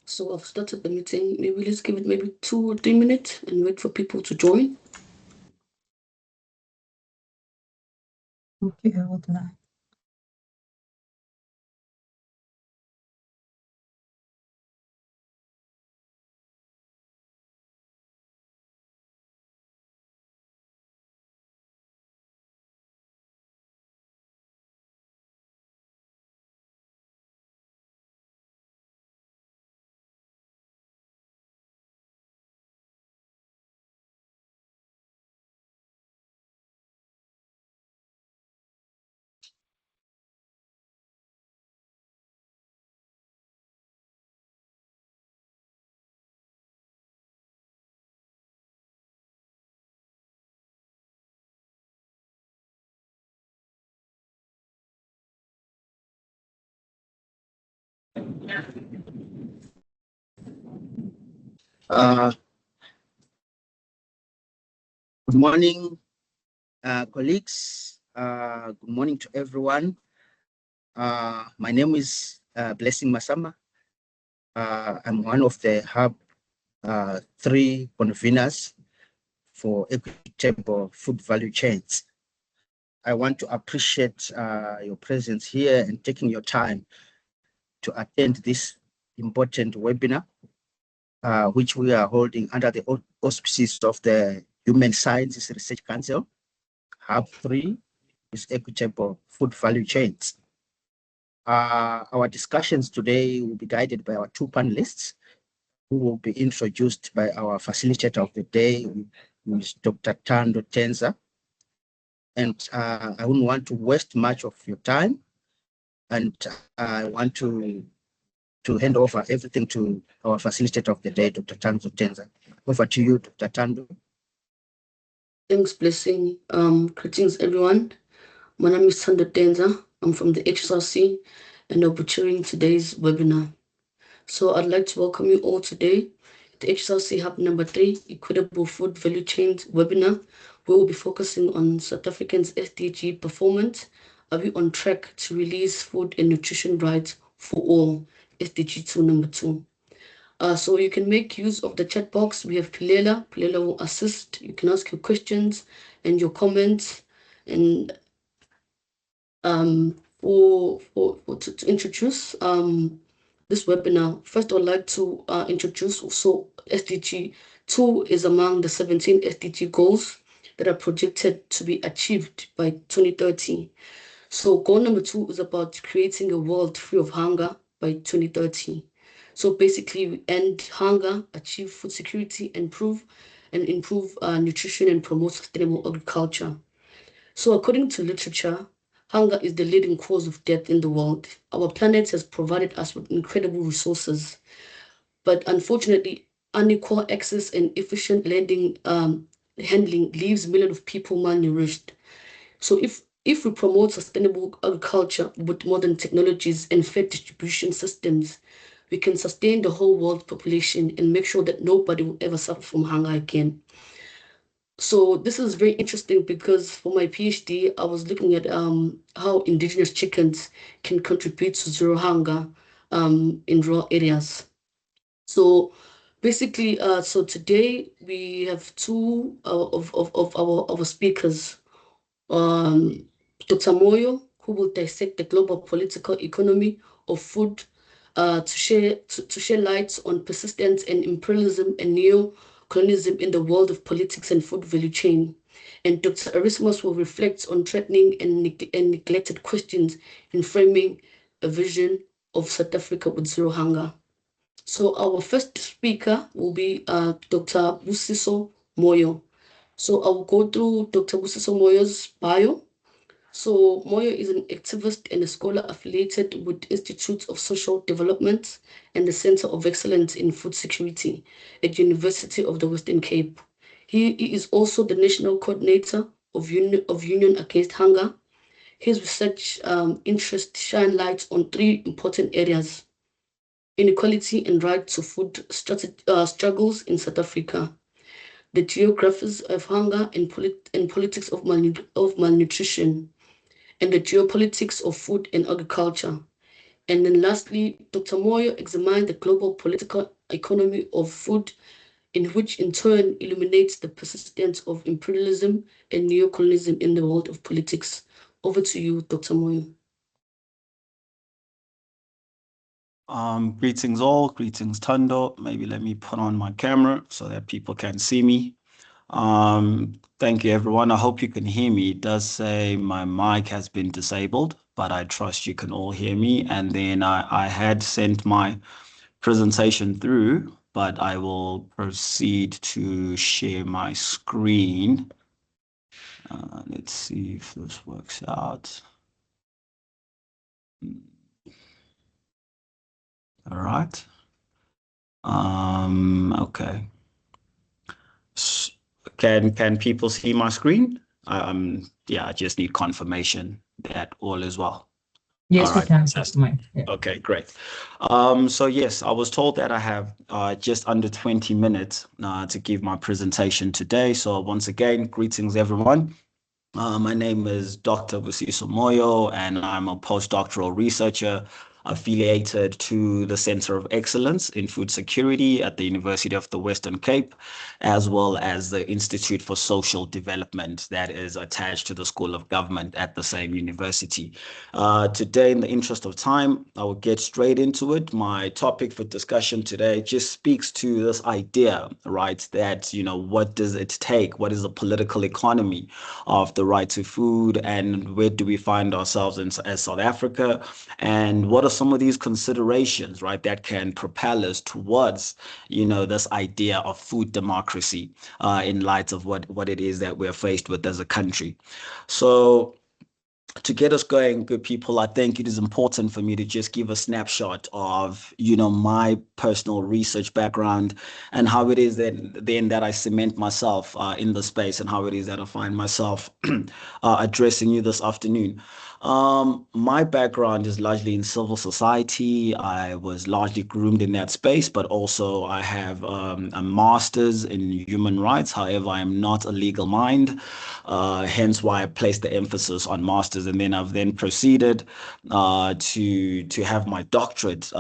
So I've started the meeting. Maybe let's give it maybe 2 or 3 minutes and wait for people to join. Okay, hold on. Good morning, colleagues. Good morning to everyone. My name is Blessing Masama. I'm one of the Hub 3 conveners for equitable food value chains. I want to appreciate your presence here and taking your time to attend this important webinar, which we are holding under the auspices of the Human Sciences Research Council. Hub 3 is equitable food value chains. Our discussions today will be guided by our 2 panelists who will be introduced by our facilitator of the day, who is Dr. Tando Tenza. And I wouldn't want to waste much of your time, and I want to hand over everything to our facilitator of the day, Dr. Tando Tenza. Over to you, Dr. Tando. Thanks, Blessing. Greetings, everyone. My name is Tando Tenza. I'm from the HSRC and I'll be chairing today's webinar. So I'd like to welcome you all today to the HSRC Hub number 3, Equitable Food Value Chains webinar. We will be focusing on South Africans' SDG performance. Are we on track to release food and nutrition rights for all? SDG 2 number 2. So you can make use of the chat box. We have Pilela. Pilela will assist. You can ask your questions and your comments. And to introduce this webinar, first I'd like to introduce also SDG 2 is among the 17 SDG goals that are projected to be achieved by 2030. So goal number 2 is about creating a world free of hunger by 2030. So basically, we end hunger, achieve food security, improve nutrition, and promote sustainable agriculture. So according to literature, hunger is the leading cause of death in the world. Our planet has provided us with incredible resources, but unfortunately, unequal access and efficient handling leaves millions of people malnourished. So if we promote sustainable agriculture with modern technologies and fair distribution systems, we can sustain the whole world population and make sure that nobody will ever suffer from hunger again. So this is very interesting because for my PhD, I was looking at how indigenous chickens can contribute to zero hunger in rural areas. So basically, so today we have 2 of our speakers. Dr. Moyo, who will dissect the global political economy of food to share light on persistence and imperialism and neo-colonialism in the world of politics and food value chain. And Dr. Arismus will reflect on threatening and neglected questions in framing a vision of South Africa with zero hunger. So our first speaker will be Dr. Busiso Moyo. So I will go through Dr. Busiso Moyo's bio. So Moyo is an activist and a scholar affiliated with Institutes of Social Development and the Center of Excellence in Food Security at University of the Western Cape. He is also the national coordinator of Union Against Hunger. His research interests shine light on 3 important areas: inequality and right to food struggles in South Africa, the geographies of hunger and politics of malnutrition, and the geopolitics of food and agriculture. And then lastly, Dr. Moyo examined the global political economy of food, in which in turn illuminates the persistence of imperialism and neocolonialism in the world of politics. Over to you, Dr. Moyo. Greetings all, greetings Tando. Maybe let me put on my camera so that people can see me. Thank you everyone. I hope you can hear me. It does say my mic has been disabled, but I trust you can all hear me. And then I had sent my presentation through, but I will proceed to share my screen. Let's see if this works out. All right. Okay. Can people see my screen? Yeah, I just need confirmation that all is well. Yes, All we right, can. fantastic. Yeah. Okay, great. So yes, I was told that I have just under 20 minutes to give my presentation today. So once again, greetings everyone. My name is Dr. Busiso Moyo, and I'm a postdoctoral researcher affiliated to the Center of Excellence in Food Security at the University of the Western Cape, as well as the Institute for Social Development that is attached to the School of Government at the same university. Today, in the interest of time, I will get straight into it. My topic for discussion today just speaks to this idea, right, that, what does it take? What is the political economy of the right to food, and where do we find ourselves as South Africa, and what are some of these considerations, right, that can propel us towards, this idea of food democracy in light of what it is that we're faced with as a country. So to get us going, good people, I think it is important for me to just give a snapshot of, my personal research background and how it is that I cement myself in the space, and how it is that I find myself addressing you this afternoon. My background is largely in civil society. I was largely groomed in that space, but also I have a master's in human rights. However, I am not a legal mind, hence why I placed the emphasis on masters, and then I've proceeded to have my doctorate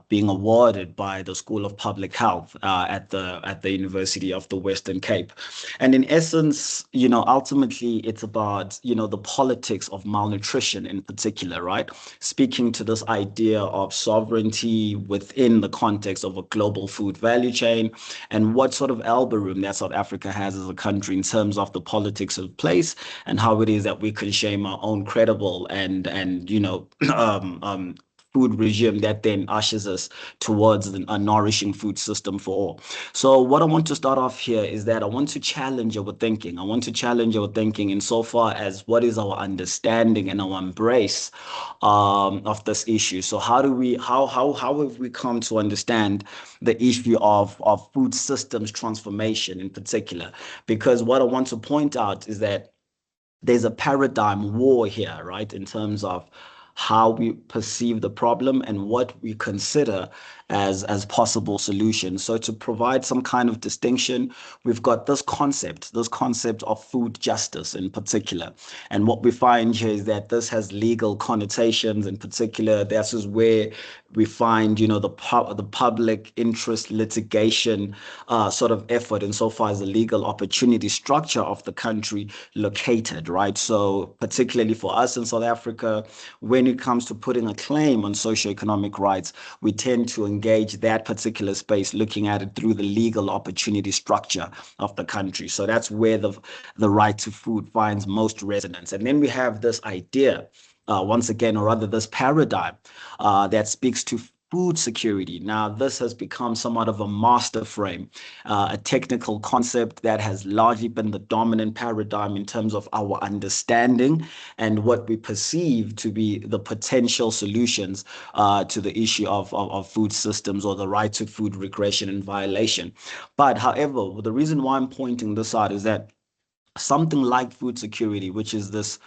being awarded by the School of Public Health at the University of the Western Cape. And in essence, ultimately it's about, the politics of malnutrition in particular, right? Speaking to this idea of sovereignty within the context of a global food value chain, and what sort of elbow room that South Africa has as a country in terms of the politics of place, and how it is that we can shape our own credible and food regime that then ushers us towards a nourishing food system for all. So what I want to start off here is that I want to challenge our thinking. I want to challenge our thinking insofar as what is our understanding and our embrace of this issue. So how have we come to understand the issue of food systems transformation in particular? Because what I want to point out is that there's a paradigm war here, right, in terms of how we perceive the problem and what we consider as possible solutions. So to provide some kind of distinction, we've got this concept of food justice in particular. And what we find here is that this has legal connotations in particular. This is where we find, the public interest litigation sort of effort insofar as the legal opportunity structure of the country located, right? So particularly for us in South Africa, when it comes to putting a claim on socioeconomic rights, we tend to engage that particular space, looking at it through the legal opportunity structure of the country. So that's where the right to food finds most resonance. And then we have this idea, once again, or rather this paradigm that speaks to food security. Now, this has become somewhat of a master frame, a technical concept that has largely been the dominant paradigm in terms of our understanding and what we perceive to be the potential solutions to the issue of food systems, or the right to food regression and violation. But however, the reason why I'm pointing this out is that something like food security, which is this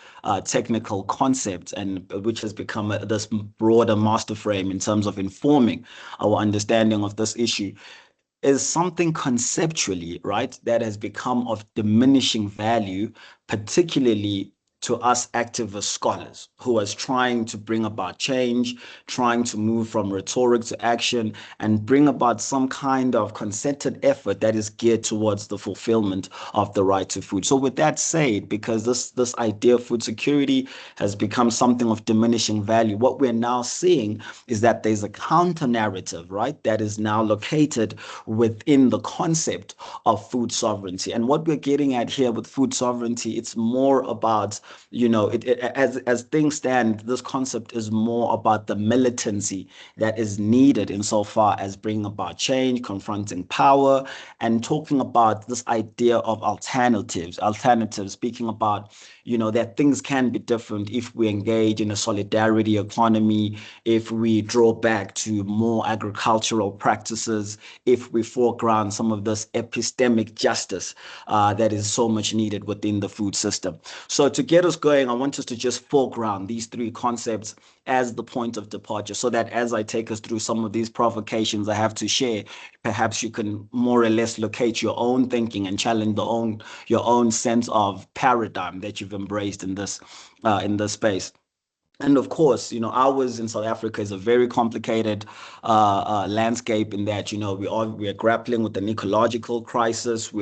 technical concept, and which has become this broader master frame in terms of informing our understanding of this issue, is something conceptually, right, that has become of diminishing value, particularly to us activist scholars who is trying to bring about change, trying to move from rhetoric to action, and bring about some kind of concerted effort that is geared towards the fulfillment of the right to food. So with that said, because this idea of food security has become something of diminishing value, what we're now seeing is that there's a counter narrative, right, that is now located within the concept of food sovereignty. And what we're getting at here with food sovereignty, it's more about, as things stand, this concept is more about the militancy that is needed insofar as bringing about change, confronting power, and talking about this idea of alternatives, speaking about, that things can be different if we engage in a solidarity economy, if we draw back to more agricultural practices, if we foreground some of this epistemic justice that is so much needed within the food system. So to get us going, I want us to just foreground these three concepts as the point of departure, so that as I take us through some of these provocations I have to share, perhaps you can more or less locate your own thinking and challenge your own sense of paradigm that you've embraced in this space. And of course, ours in South Africa is a very complicated landscape in that, we are grappling with an ecological crisis.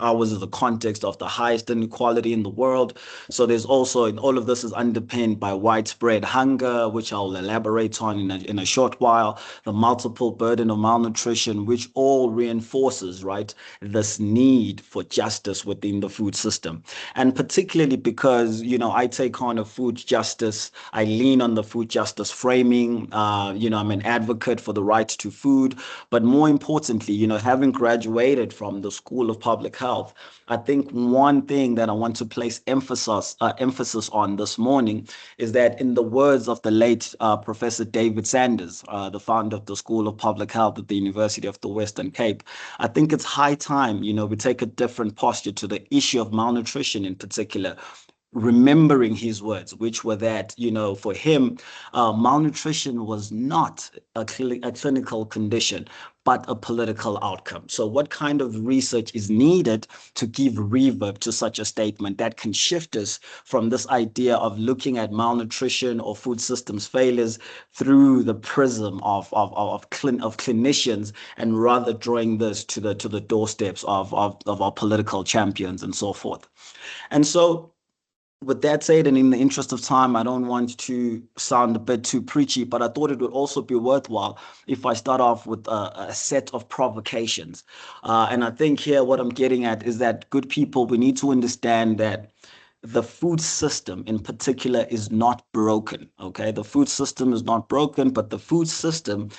Ours is the context of the highest inequality in the world. So there's also, and all of this is underpinned by widespread hunger, which I'll elaborate on in a short while, the multiple burden of malnutrition, which all reinforces, right, this need for justice within the food system. And particularly because, I take on a food justice, I lean on the food justice framing. I'm an advocate for the right to food. But more importantly, having graduated from the School of Public Health, I think one thing that I want to place emphasis on this morning is that, in the words of the late Professor David Sanders, the founder of the School of Public Health at the University of the Western Cape, I think it's high time, we take a different posture to the issue of malnutrition in particular, remembering his words, which were that, for him, malnutrition was not a clinical condition, but a political outcome. So what kind of research is needed to give reverb to such a statement that can shift us from this idea of looking at malnutrition or food systems failures through the prism of clinicians, and rather drawing this to the doorsteps of our political champions and so forth. And so, with that said, and in the interest of time, I don't want to sound a bit too preachy, but I thought it would also be worthwhile if I start off with a set of provocations. And I think here what I'm getting at is that, good people, we need to understand that the food system in particular is not broken. Okay, the food system is not broken, but the food system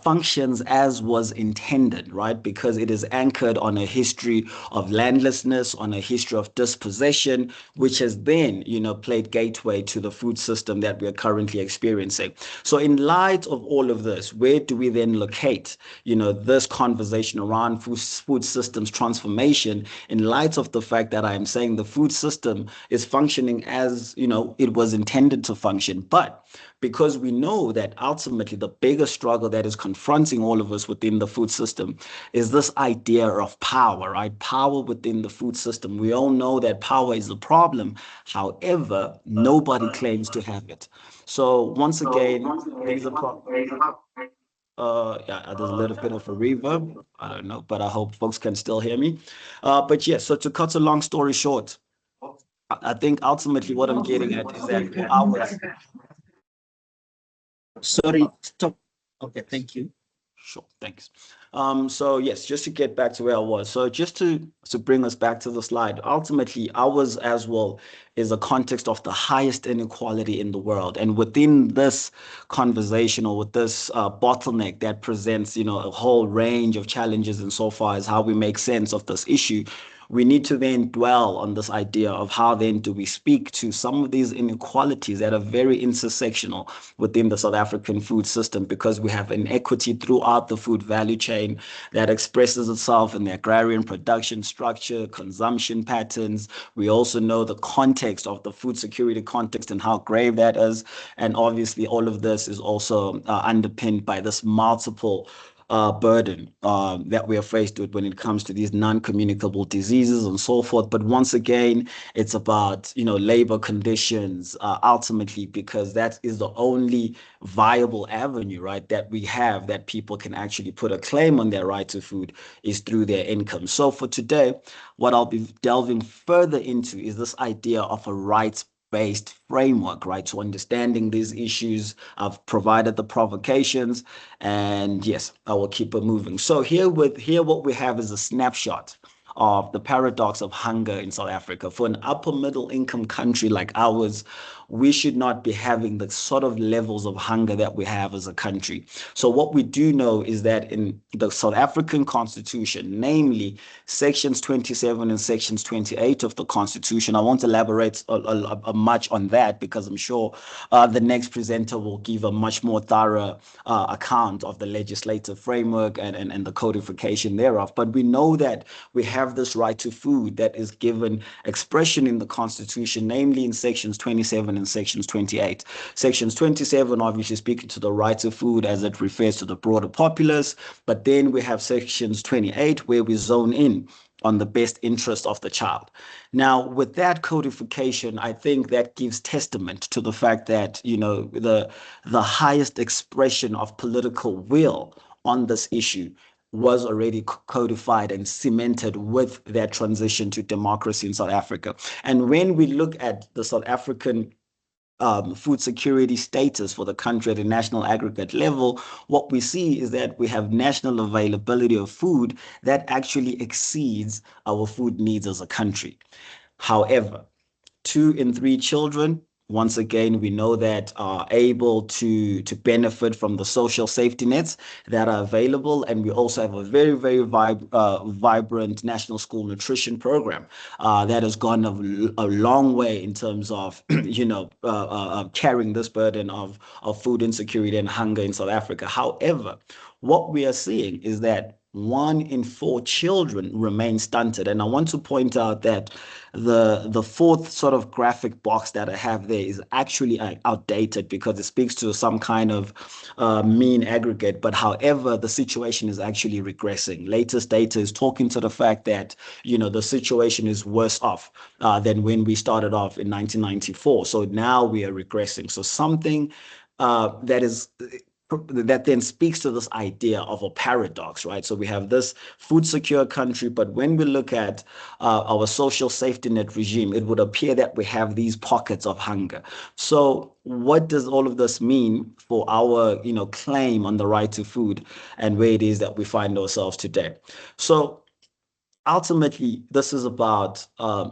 functions as was intended, right? Because it is anchored on a history of landlessness, on a history of dispossession, which has then, played gateway to the food system that we are currently experiencing. So in light of all of this, where do we then locate, this conversation around food systems transformation, in light of the fact that I am saying the food system is functioning as, it was intended to function? But because we know that ultimately the biggest struggle that is confronting all of us within the food system is this idea of power, right? Power within the food system. We all know that power is a problem. However, nobody claims to have it. So once again, these are yeah, there's a little bit of a reverb. I don't know, but I hope folks can still hear me. But yes, so to cut a long story short, I think ultimately what I'm getting at is that ours. Sorry, stop. Okay, thank you. Sure, thanks. So yes, just to get back to where I was. So just to bring us back to the slide, ultimately ours as well is a context of the highest inequality in the world. And within this conversation, or with this bottleneck that presents, a whole range of challenges insofar as how we make sense of this issue, we need to then dwell on this idea of how then do we speak to some of these inequalities that are very intersectional within the South African food system, because we have inequity throughout the food value chain that expresses itself in the agrarian production structure, consumption patterns. We also know the context of the food security context and how grave that is. And obviously all of this is also underpinned by this multiple burden that we are faced with when it comes to these non-communicable diseases and so forth. But once again, it's about, labor conditions ultimately, because that is the only viable avenue, right, that we have that people can actually put a claim on their right to food is through their income. So for today, what I'll be delving further into is this idea of a rights-based framework, right? So understanding these issues, I've provided the provocations, and yes, I will keep it moving. So here what we have is a snapshot of the paradox of hunger in South Africa. For an upper middle income country like ours, we should not be having the sort of levels of hunger that we have as a country. So what we do know is that in the South African Constitution, namely sections 27 and sections 28 of the Constitution, I won't elaborate much on that because I'm sure the next presenter will give a much more thorough account of the legislative framework and the codification thereof. But we know that we have this right to food that is given expression in the Constitution, namely in sections 27 and sections 28. Sections 27 obviously speaking to the right to food as it refers to the broader populace, but then we have sections 28 where we zone in on the best interest of the child. Now, with that codification, I think that gives testament to the fact that, the highest expression of political will on this issue was already codified and cemented with that transition to democracy in South Africa. And when we look at the South African food security status for the country at a national aggregate level, what we see is that we have national availability of food that actually exceeds our food needs as a country. However, 2 in 3 children, once again, we know that are able to benefit from the social safety nets that are available. And we also have a very, very vibrant national school nutrition program that has gone a long way in terms of, carrying this burden of food insecurity and hunger in South Africa. However, what we are seeing is that 1 in 4 children remain stunted. And I want to point out that the fourth sort of graphic box that I have there is actually outdated because it speaks to some kind of mean aggregate. But however, the situation is actually regressing. Latest data is talking to the fact that, the situation is worse off than when we started off in 1994. So now we are regressing. So something that then speaks to this idea of a paradox, right? So we have this food secure country, but when we look at our social safety net regime, it would appear that we have these pockets of hunger. So what does all of this mean for our, claim on the right to food and where it is that we find ourselves today? So ultimately, this is about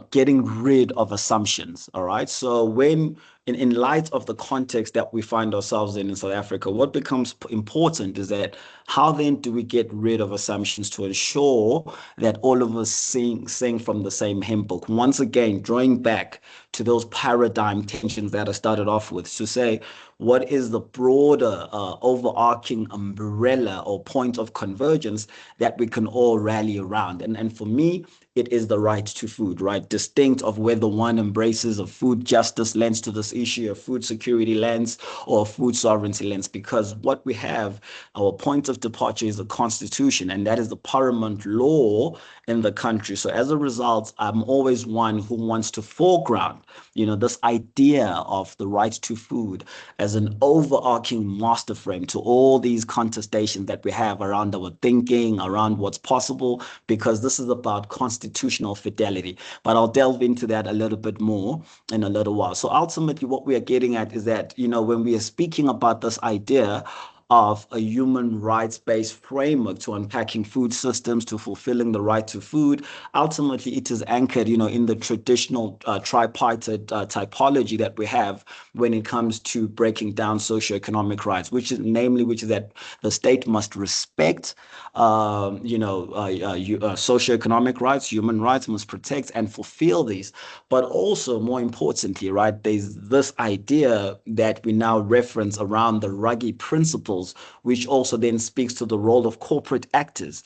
getting rid of assumptions. All right. So when in light of the context that we find ourselves in South Africa, what becomes important is that how then do we get rid of assumptions to ensure that all of us sing from the same hymn book? Once again, drawing back to those paradigm tensions that I started off with to say, what is the broader overarching umbrella or point of convergence that we can all rally around? And for me, it is the right to food, right? Distinct of whether one embraces a food justice lens to this issue, a food security lens, or a food sovereignty lens, because what we have, our point of departure is the Constitution, and that is the paramount law in the country. So as a result, I'm always one who wants to foreground, this idea of the right to food as an overarching master frame to all these contestations that we have around our thinking, around what's possible, because this is about constitutional fidelity. But I'll delve into that a little bit more in a little while. So ultimately, what we are getting at is that, when we are speaking about this idea of a human rights-based framework to unpacking food systems, to fulfilling the right to food. Ultimately, it is anchored, in the traditional tripartite typology that we have when it comes to breaking down socioeconomic rights, which is that the state must respect, socioeconomic rights, human rights, must protect and fulfill these. But also, more importantly, right, there's this idea that we now reference around the Ruggie principles principles, which also then speaks to the role of corporate actors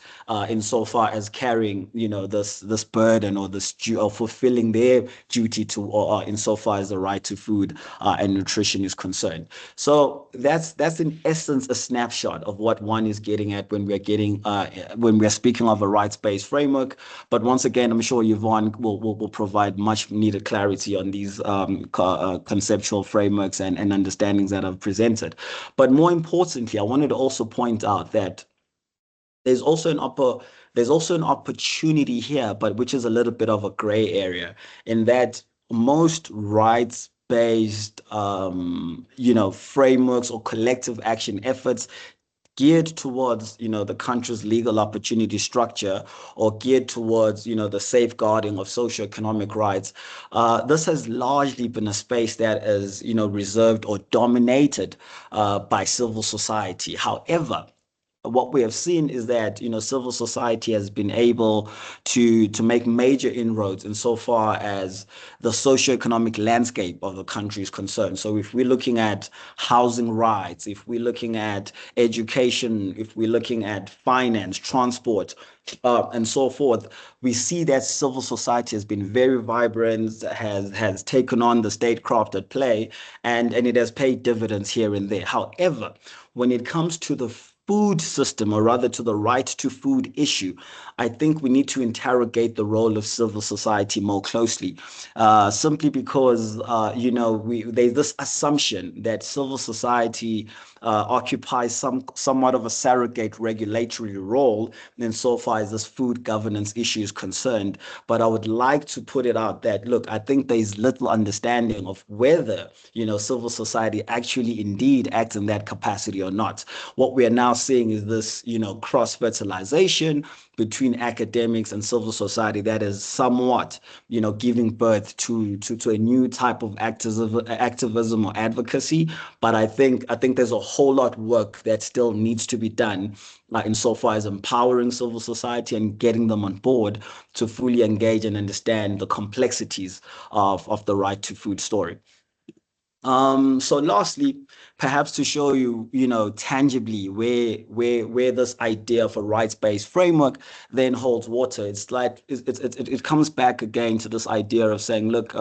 insofar as carrying, this burden or this or fulfilling their duty to, or insofar as the right to food and nutrition is concerned. So that's in essence a snapshot of what one is getting at when we're speaking of a rights-based framework. But once again, I'm sure Yvonne will provide much needed clarity on these conceptual frameworks and understandings that I've presented. But more importantly, I wanted to also point out that there's also an opportunity here, but which is a little bit of a gray area, in that most rights-based frameworks or collective action efforts geared towards the country's legal opportunity structure, or geared towards the safeguarding of socioeconomic rights. This has largely been a space that is reserved or dominated by civil society. However, what we have seen is that civil society has been able to make major inroads insofar as the socioeconomic landscape of the country is concerned. So if we're looking at housing rights, if we're looking at education, if we're looking at finance, transport, and so forth, we see that civil society has been very vibrant, has taken on the statecraft at play, and it has paid dividends here and there. However, when it comes to the food system, or rather to the right to food issue, I think we need to interrogate the role of civil society more closely, simply because there's this assumption that civil society occupies somewhat of a surrogate regulatory role insofar as this food governance issue is concerned. But I would like to put it out that, look, I think there's little understanding of whether civil society actually indeed acts in that capacity or not. What we are now seeing is this cross-fertilization between academics and civil society that is somewhat giving birth to a new type of activism or advocacy. But I think there's a whole lot of work that still needs to be done insofar as empowering civil society and getting them on board to fully engage and understand the complexities of the right to food story. So lastly, perhaps to show you, tangibly where this idea of a rights-based framework then holds water. It's like it comes back again to this idea of saying, look,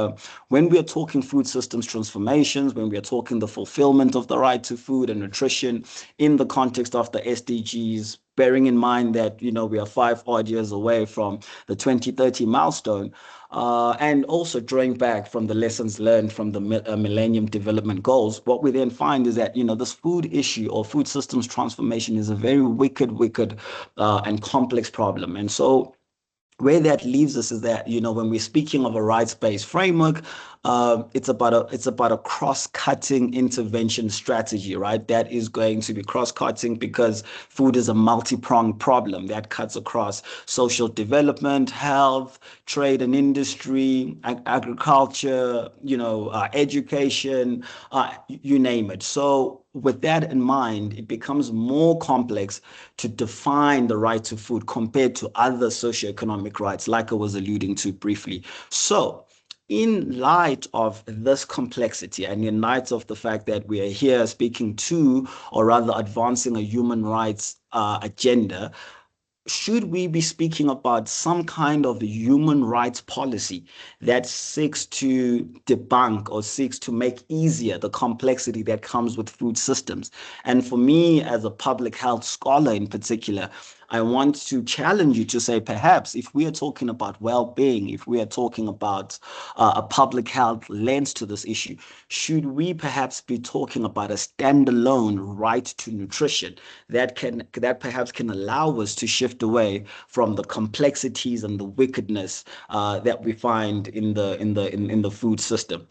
when we are talking food systems transformations, when we are talking the fulfillment of the right to food and nutrition in the context of the SDGs, bearing in mind that we are 5 odd years away from the 2030 milestone. And also drawing back from the lessons learned from the Millennium Development Goals, what we then find is that, this food issue or food systems transformation is a very wicked, and complex problem. And so where that leaves us is that, when we're speaking of a rights-based framework, it's about a cross-cutting intervention strategy, right? That is going to be cross-cutting because food is a multi-pronged problem that cuts across social development, health, trade and industry, agriculture, education, you name it. So with that in mind, it becomes more complex to define the right to food compared to other socioeconomic rights, like I was alluding to briefly. So in light of this complexity and in light of the fact that we are here speaking to, or rather advancing, a human rights agenda, should we be speaking about some kind of human rights policy that seeks to debunk or seeks to make easier the complexity that comes with food systems? And for me, as a public health scholar in particular, I want to challenge you to say, perhaps if we are talking about well-being, if we are talking about a public health lens to this issue, should we perhaps be talking about a standalone right to nutrition that perhaps can allow us to shift away from the complexities and the wickedness that we find in the food system?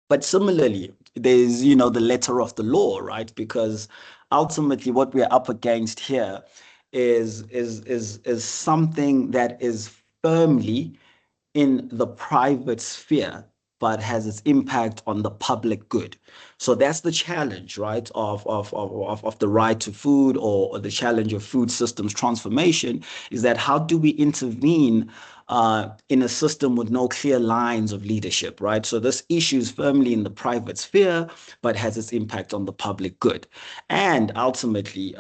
But similarly, there's the letter of the law, right? Because ultimately, what we're up against here is something that is firmly in the private sphere but has its impact on the public good. So that's the challenge, right, of the right to food, or the challenge of food systems transformation, is that how do we intervene in a system with no clear lines of leadership, right? So this issue is firmly in the private sphere, but has its impact on the public good. And ultimately,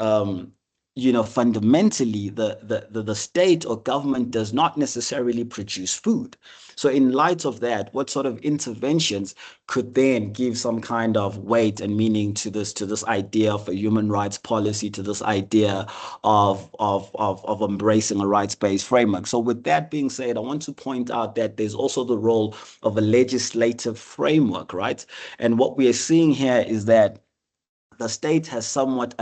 fundamentally, the state or government does not necessarily produce food. So in light of that, what sort of interventions could then give some kind of weight and meaning to this idea of a human rights policy, to this idea of embracing a rights-based framework? So with that being said, I want to point out that there's also the role of a legislative framework, right? And what we are seeing here is that the state has somewhat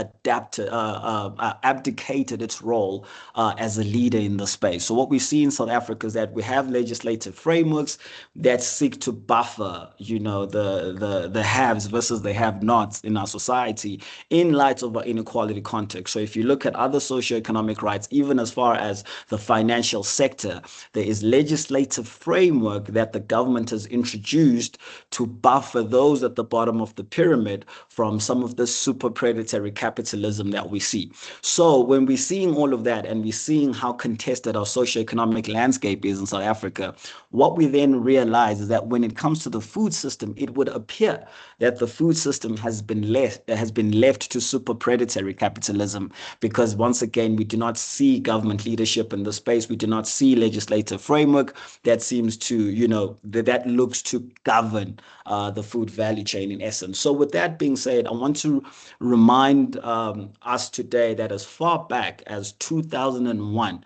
abdicated its role as a leader in the space. So what we see in South Africa is that we have legislative frameworks that seek to buffer, the haves versus the have-nots in our society in light of our inequality context. So if you look at other socioeconomic rights, even as far as the financial sector, there is legislative framework that the government has introduced to buffer those at the bottom of the pyramid from some of the super predatory capitalism that we see. So when we're seeing all of that and we're seeing how contested our socioeconomic landscape is in South Africa, what we then realize is that when it comes to the food system, it would appear that the food system has been left to super predatory capitalism, because once again, we do not see government leadership in the space. We do not see legislative framework that seems to, that looks to govern the food value chain in essence. So with that being said, I want to remind us today that as far back as 2001,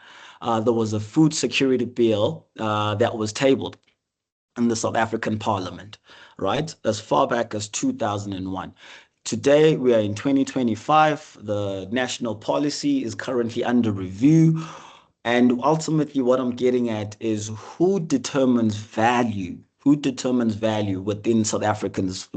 there was a food security bill that was tabled in the South African Parliament, right? As far back as 2001. Today, we are in 2025. The national policy is currently under review. And ultimately, what I'm getting at is who determines value? Who determines value within South Africa's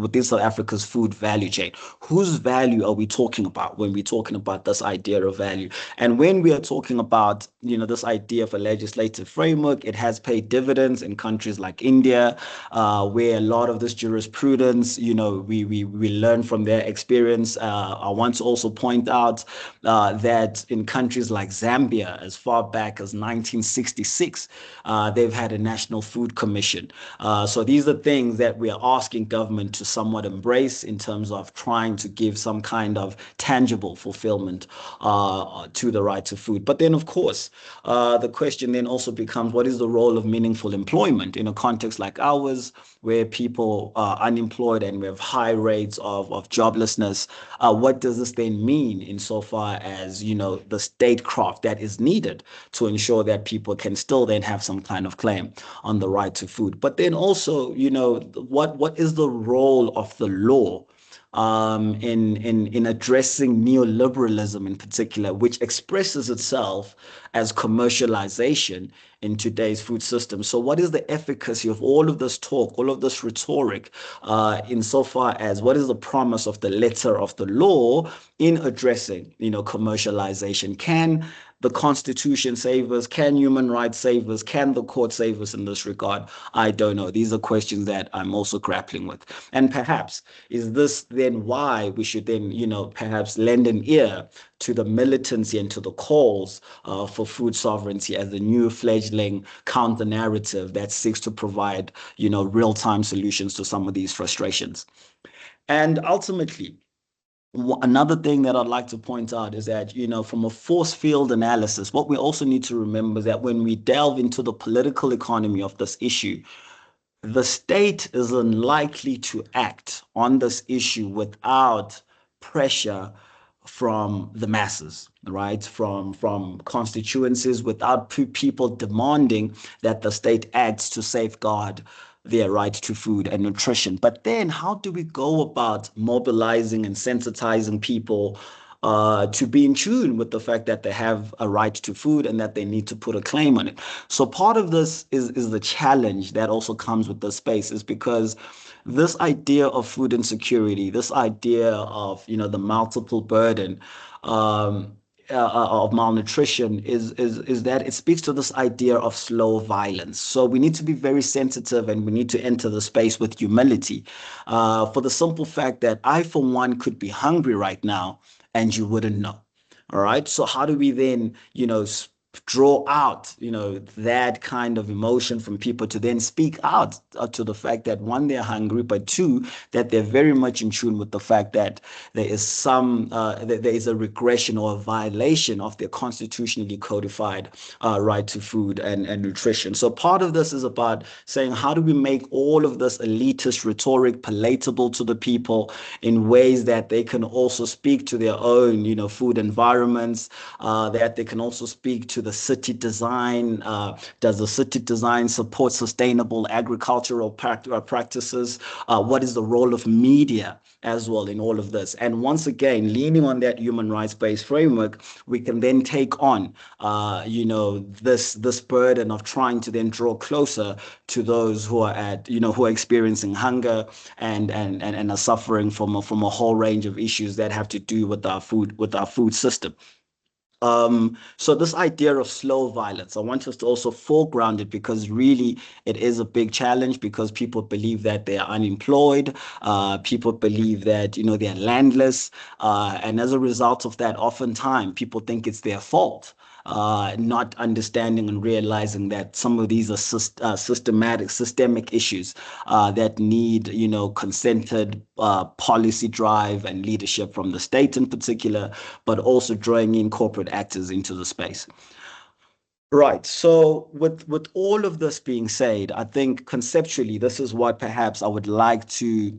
food value chain? Whose value are we talking about when we're talking about this idea of value? And when we are talking about, this idea of a legislative framework, it has paid dividends in countries like India, where a lot of this jurisprudence, we learn from their experience. I want to also point out that in countries like Zambia, as far back as 1966, they've had a National Food Commission. So these are things that we are asking government to somewhat embrace in terms of trying to give some kind of tangible fulfillment to the right to food. But then, of course, the question then also becomes, what is the role of meaningful employment in a context like ours, where people are unemployed and we have high rates of joblessness? What does this then mean insofar as, the statecraft that is needed to ensure that people can still then have some kind of claim on the right to food? But then also, what is the role of the law in addressing neoliberalism in particular, which expresses itself as commercialization in today's food system? So what is the efficacy of all of this talk, all of this rhetoric, insofar as what is the promise of the letter of the law in addressing, commercialization? Can the Constitution save us? Can human rights save us? Can the court save us in this regard? I don't know. These are questions that I'm also grappling with. And perhaps, is this then why we should then, perhaps lend an ear to the militancy and to the calls for food sovereignty as a new fledgling counter narrative that seeks to provide, real-time solutions to some of these frustrations? And ultimately, another thing that I'd like to point out is that, from a force field analysis, what we also need to remember is that when we delve into the political economy of this issue, the state is unlikely to act on this issue without pressure from the masses, right? From constituencies, without people demanding that the state acts to safeguard their right to food and nutrition. But then how do we go about mobilizing and sensitizing people to be in tune with the fact that they have a right to food and that they need to put a claim on it? So part of this is the challenge that also comes with this space, is because this idea of food insecurity, this idea of, the multiple burden, of malnutrition is that it speaks to this idea of slow violence. So we need to be very sensitive, and we need to enter the space with humility, for the simple fact that I, for one, could be hungry right now and you wouldn't know. All right. So how do we then, draw out, that kind of emotion from people to then speak out to the fact that, one, they're hungry, but two, that they're very much in tune with the fact that there is there is a regression or a violation of their constitutionally codified right to food and nutrition. So part of this is about saying, how do we make all of this elitist rhetoric palatable to the people in ways that they can also speak to their own, food environments, that they can also speak to the city design. Does the city design support sustainable agricultural practices? What is the role of media as well in all of this? And once again, leaning on that human rights-based framework, we can then take on, this burden of trying to then draw closer to those who are who are experiencing hunger and are suffering from a whole range of issues that have to do with our food system. So this idea of slow violence, I want us to also foreground it, because really it is a big challenge, because people believe that they are unemployed, people believe that, they're landless, and as a result of that, oftentimes people think it's their fault. Not understanding and realizing that some of these are systemic issues that need, consented policy drive and leadership from the state in particular, but also drawing in corporate actors into the space. Right. So with all of this being said, I think conceptually, this is what perhaps I would like to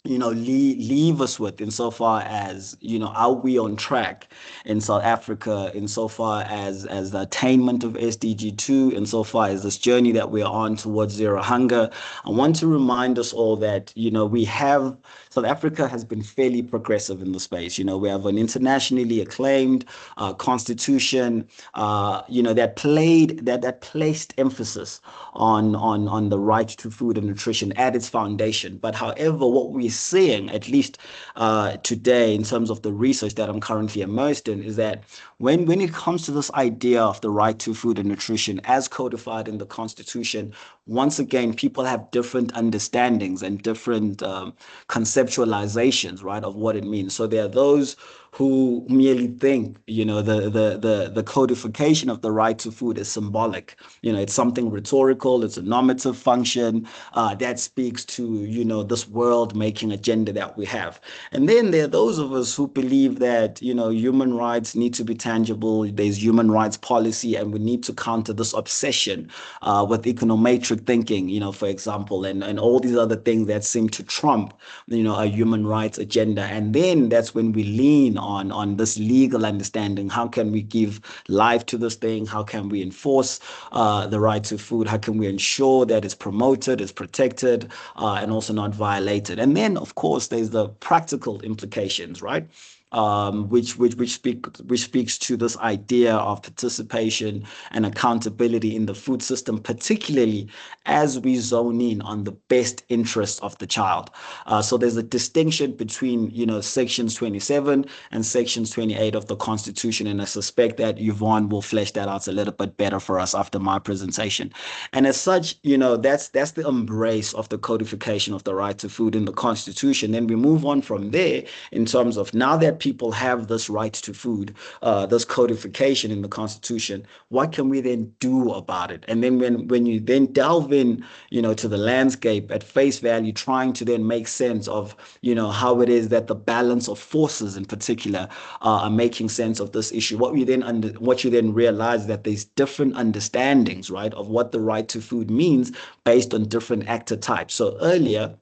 leave us with, insofar as, are we on track in South Africa, insofar as the attainment of SDG 2, insofar as this journey that we're on towards zero hunger. I want to remind us all that, South Africa has been fairly progressive in the space. We have an internationally acclaimed constitution, that placed emphasis on the right to food and nutrition at its foundation. But however, what we're seeing, at least today, in terms of the research that I'm currently immersed in, is that when it comes to this idea of the right to food and nutrition as codified in the Constitution, once again, people have different understandings and different conceptualizations, right, of what it means. So there are those who merely think, the codification of the right to food is symbolic. It's something rhetorical, it's a normative function that speaks to, this world-making agenda that we have. And then there are those of us who believe that, human rights need to be tangible, there's human rights policy, and we need to counter this obsession with econometric thinking, for example, and all these other things that seem to trump, a human rights agenda. And then that's when we lean on this legal understanding. How can we give life to this thing? How can we enforce the right to food? How can we ensure that it's promoted, it's protected, and also not violated? And then, of course, there's the practical implications, right? Which speaks to this idea of participation and accountability in the food system, particularly as we zone in on the best interests of the child. So there's a distinction between, sections 27 and sections 28 of the Constitution, and I suspect that Yvonne will flesh that out a little bit better for us after my presentation. And as such, that's the embrace of the codification of the right to food in the Constitution. Then we move on from there in terms of, now that people have this right to food, this codification in the Constitution, what can we then do about it? And then when you then delve in, to the landscape at face value, trying to then make sense of, how it is that the balance of forces in particular are making sense of this issue, what you then realize that there's different understandings, right, of what the right to food means based on different actor types. So earlier,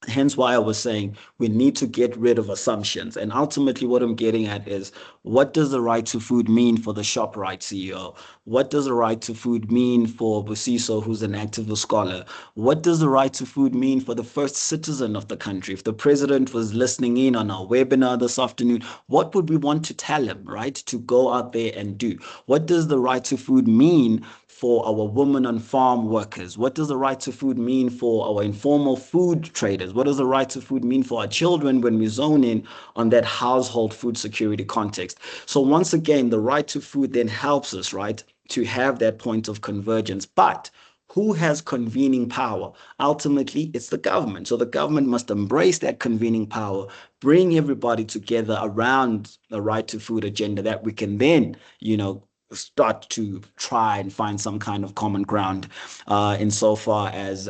hence why I was saying we need to get rid of assumptions. And ultimately what I'm getting at is, what does the right to food mean for the ShopRite CEO? What does the right to food mean for Busiso, who's an activist scholar? What does the right to food mean for the first citizen of the country? If the president was listening in on our webinar this afternoon, what would we want to tell him, right, to go out there and do? What does the right to food mean for our women on farm workers? What does the right to food mean for our informal food traders? teenagers? What does the right to food mean for our children when we zone in on that household food security context? So once again, the right to food then helps us, right, to have that point of convergence. But who has convening power? Ultimately, it's the government. So the government must embrace that convening power, bring everybody together around the right to food agenda that we can then, start to try and find some kind of common ground insofar as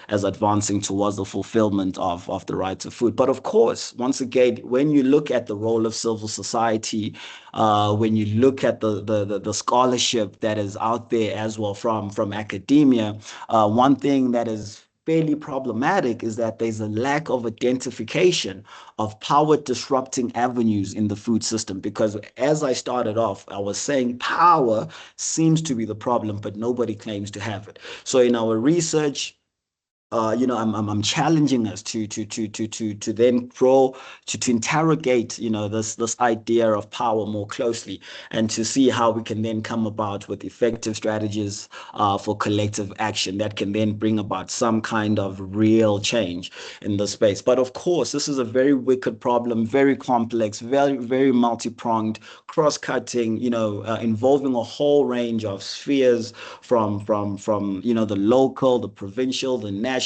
advancing towards the fulfillment of the right to food. But of course, once again, when you look at the role of civil society, when you look at the scholarship that is out there as well from academia, one thing that is fairly problematic is that there's a lack of identification of power disrupting avenues in the food system. Because as I started off, I was saying power seems to be the problem, but nobody claims to have it. So in our research, I'm challenging us to then grow, to interrogate, this idea of power more closely, and to see how we can then come about with effective strategies for collective action that can then bring about some kind of real change in the space. But of course, this is a very wicked problem, very complex, very, very multi-pronged, cross-cutting, involving a whole range of spheres from the local, the provincial, the national,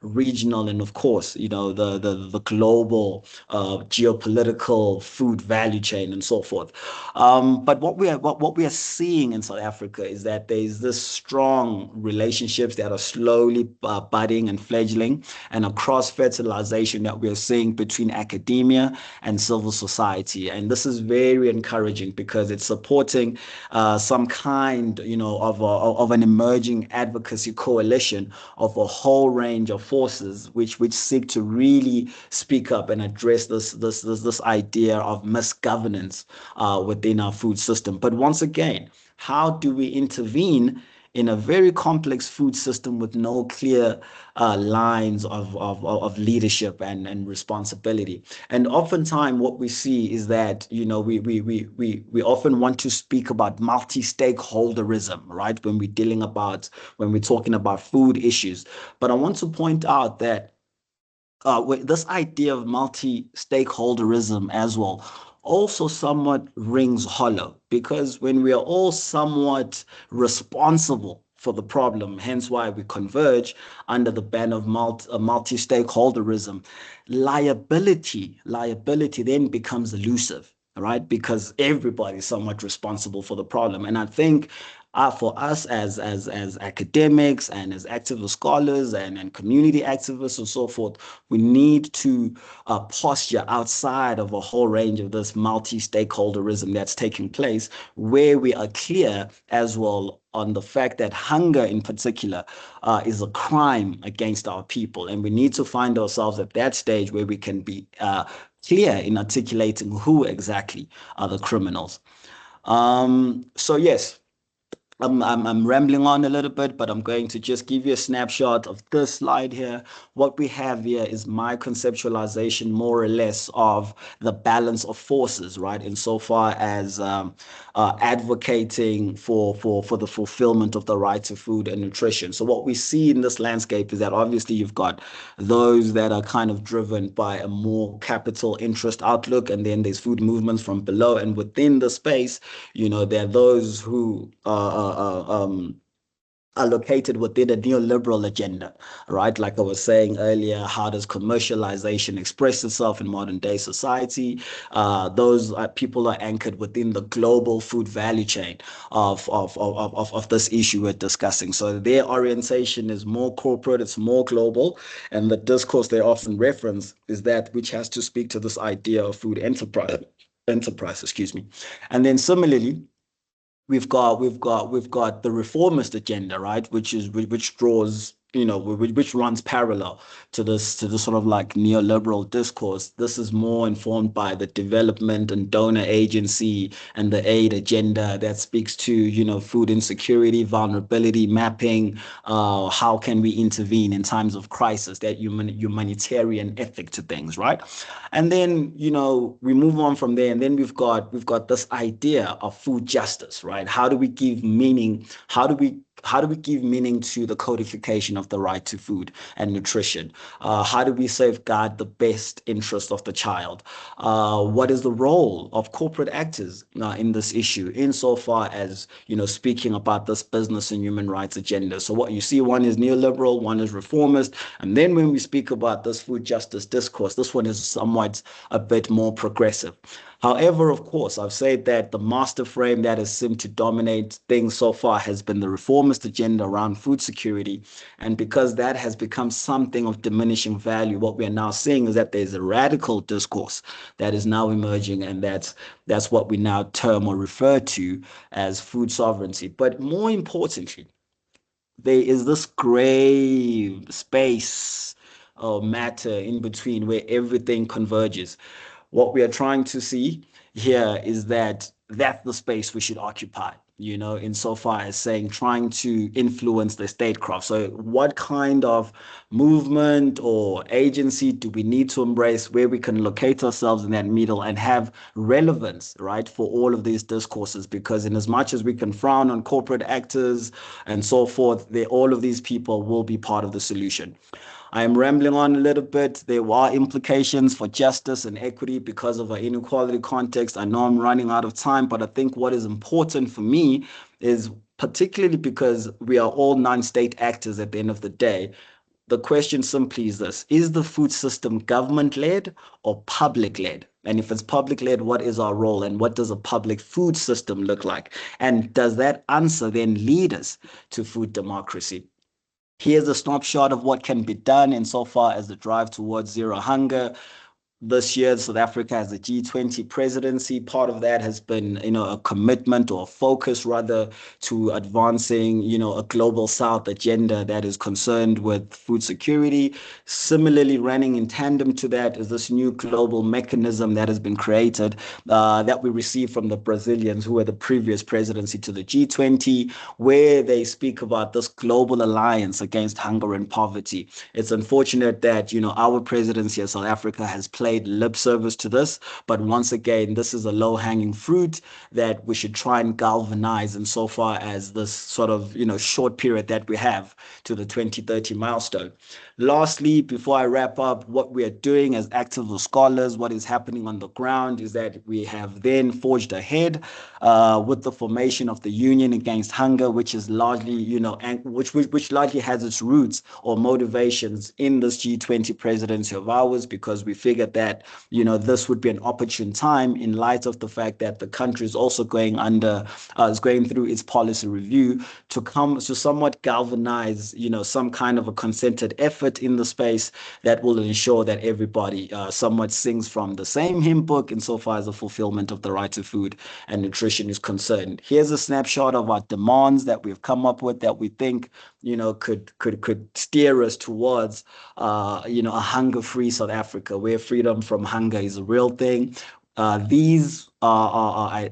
regional, and of course, the global geopolitical food value chain and so forth. But what we are seeing in South Africa is that there's this strong relationships that are slowly budding and fledgling, and a cross fertilization that we're seeing between academia and civil society. And this is very encouraging because it's supporting some kind, of an emerging advocacy coalition of a whole range of forces which seek to really speak up and address this idea of misgovernance within our food system. But once again, how do we intervene in a very complex food system with no clear lines of leadership and responsibility? And oftentimes what we see is that, we often want to speak about multi-stakeholderism, right? When we're talking about food issues. But I want to point out that this idea of multi-stakeholderism as well also somewhat rings hollow, because when we are all somewhat responsible for the problem, hence why we converge under the ban of multi-stakeholderism, liability then becomes elusive, right? Because everybody is somewhat responsible for the problem. And I think for us as academics and as activist scholars and community activists and so forth, we need to posture outside of a whole range of this multi-stakeholderism that's taking place, where we are clear as well on the fact that hunger in particular is a crime against our people. And we need to find ourselves at that stage where we can be clear in articulating who exactly are the criminals. So yes, I'm rambling on a little bit, but I'm going to just give you a snapshot of this slide here. What we have here is my conceptualization, more or less, of the balance of forces, right? Insofar as advocating for the fulfillment of the right to food and nutrition. So what we see in this landscape is that obviously you've got those that are kind of driven by a more capital interest outlook, and then there's food movements from below. And within the space, there are those who are located within a neoliberal agenda, right? Like I was saying earlier, how does commercialization express itself in modern day society? Those people are anchored within the global food value chain of this issue we're discussing. So their orientation is more corporate, it's more global, and the discourse they often reference is that which has to speak to this idea of food enterprise, excuse me. And then similarly, we've got the reformist agenda, right, which draws, which runs parallel to this sort of like neoliberal discourse. This is more informed by the development and donor agency and the aid agenda that speaks to, food insecurity, vulnerability mapping, how can we intervene in times of crisis, that humanitarian ethic to things, right? And then, we move on from there, and then we've got this idea of food justice, right? How do we give meaning? How do we give meaning to the codification of the right to food and nutrition? How do we safeguard the best interest of the child? What is the role of corporate actors in this issue, insofar as, speaking about this business and human rights agenda? So what you see, one is neoliberal, one is reformist, and then when we speak about this food justice discourse, this one is somewhat a bit more progressive. However, of course, I've said that the master frame that has seemed to dominate things so far has been the reformist agenda around food security. And because that has become something of diminishing value, what we are now seeing is that there's a radical discourse that is now emerging, and that's what we now term or refer to as food sovereignty. But more importantly, there is this gray space or matter in between where everything converges. What we are trying to see here is that that's the space we should occupy, insofar as saying, trying to influence the statecraft. So what kind of movement or agency do we need to embrace where we can locate ourselves in that middle and have relevance, right, for all of these discourses? Because in as much as we can frown on corporate actors and so forth, all of these people will be part of the solution. I am rambling on a little bit. There are implications for justice and equity because of our inequality context. I know I'm running out of time, but I think what is important for me is, particularly because we are all non-state actors at the end of the day, the question simply is this: is the food system government-led or public-led? And if it's public-led, what is our role, and what does a public food system look like? And does that answer then lead us to food democracy? Here's a snapshot of what can be done insofar as the drive towards zero hunger. This year, South Africa has a G20 presidency. Part of that has been, a commitment, or a focus rather, to advancing, a global South agenda that is concerned with food security. Similarly, running in tandem to that is this new global mechanism that has been created that we received from the Brazilians, who were the previous presidency to the G20, where they speak about this global alliance against hunger and poverty. It's unfortunate that, our presidency of South Africa has played lip service to this, but once again, this is a low-hanging fruit that we should try and galvanize insofar as this sort of short period that we have to the 2030 milestone. Lastly, before I wrap up, what we are doing as activist scholars, what is happening on the ground, is that we have then forged ahead with the formation of the Union Against Hunger, which is largely, which largely has its roots or motivations in this G20 presidency of ours, because we figured that this would be an opportune time, in light of the fact that the country is also going through its policy review, to come to somewhat galvanize, some kind of a concerted effort in the space that will ensure that everybody somewhat sings from the same hymn book insofar as the fulfillment of the right to food and nutrition is concerned. Here's a snapshot of our demands that we've come up with that we think, could steer us towards, a hunger-free South Africa, where freedom from hunger is a real thing. These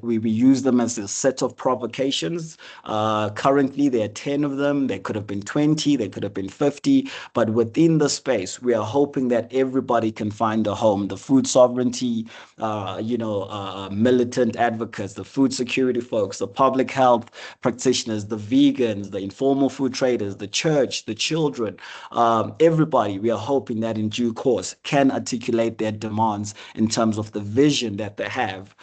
we use them as a set of provocations. Currently, there are 10 of them. There could have been 20, there could have been 50, but within the space, we are hoping that everybody can find a home. The food sovereignty, militant advocates, the food security folks, the public health practitioners, the vegans, the informal food traders, the church, the children, everybody, we are hoping that in due course can articulate their demands in terms of the vision that they have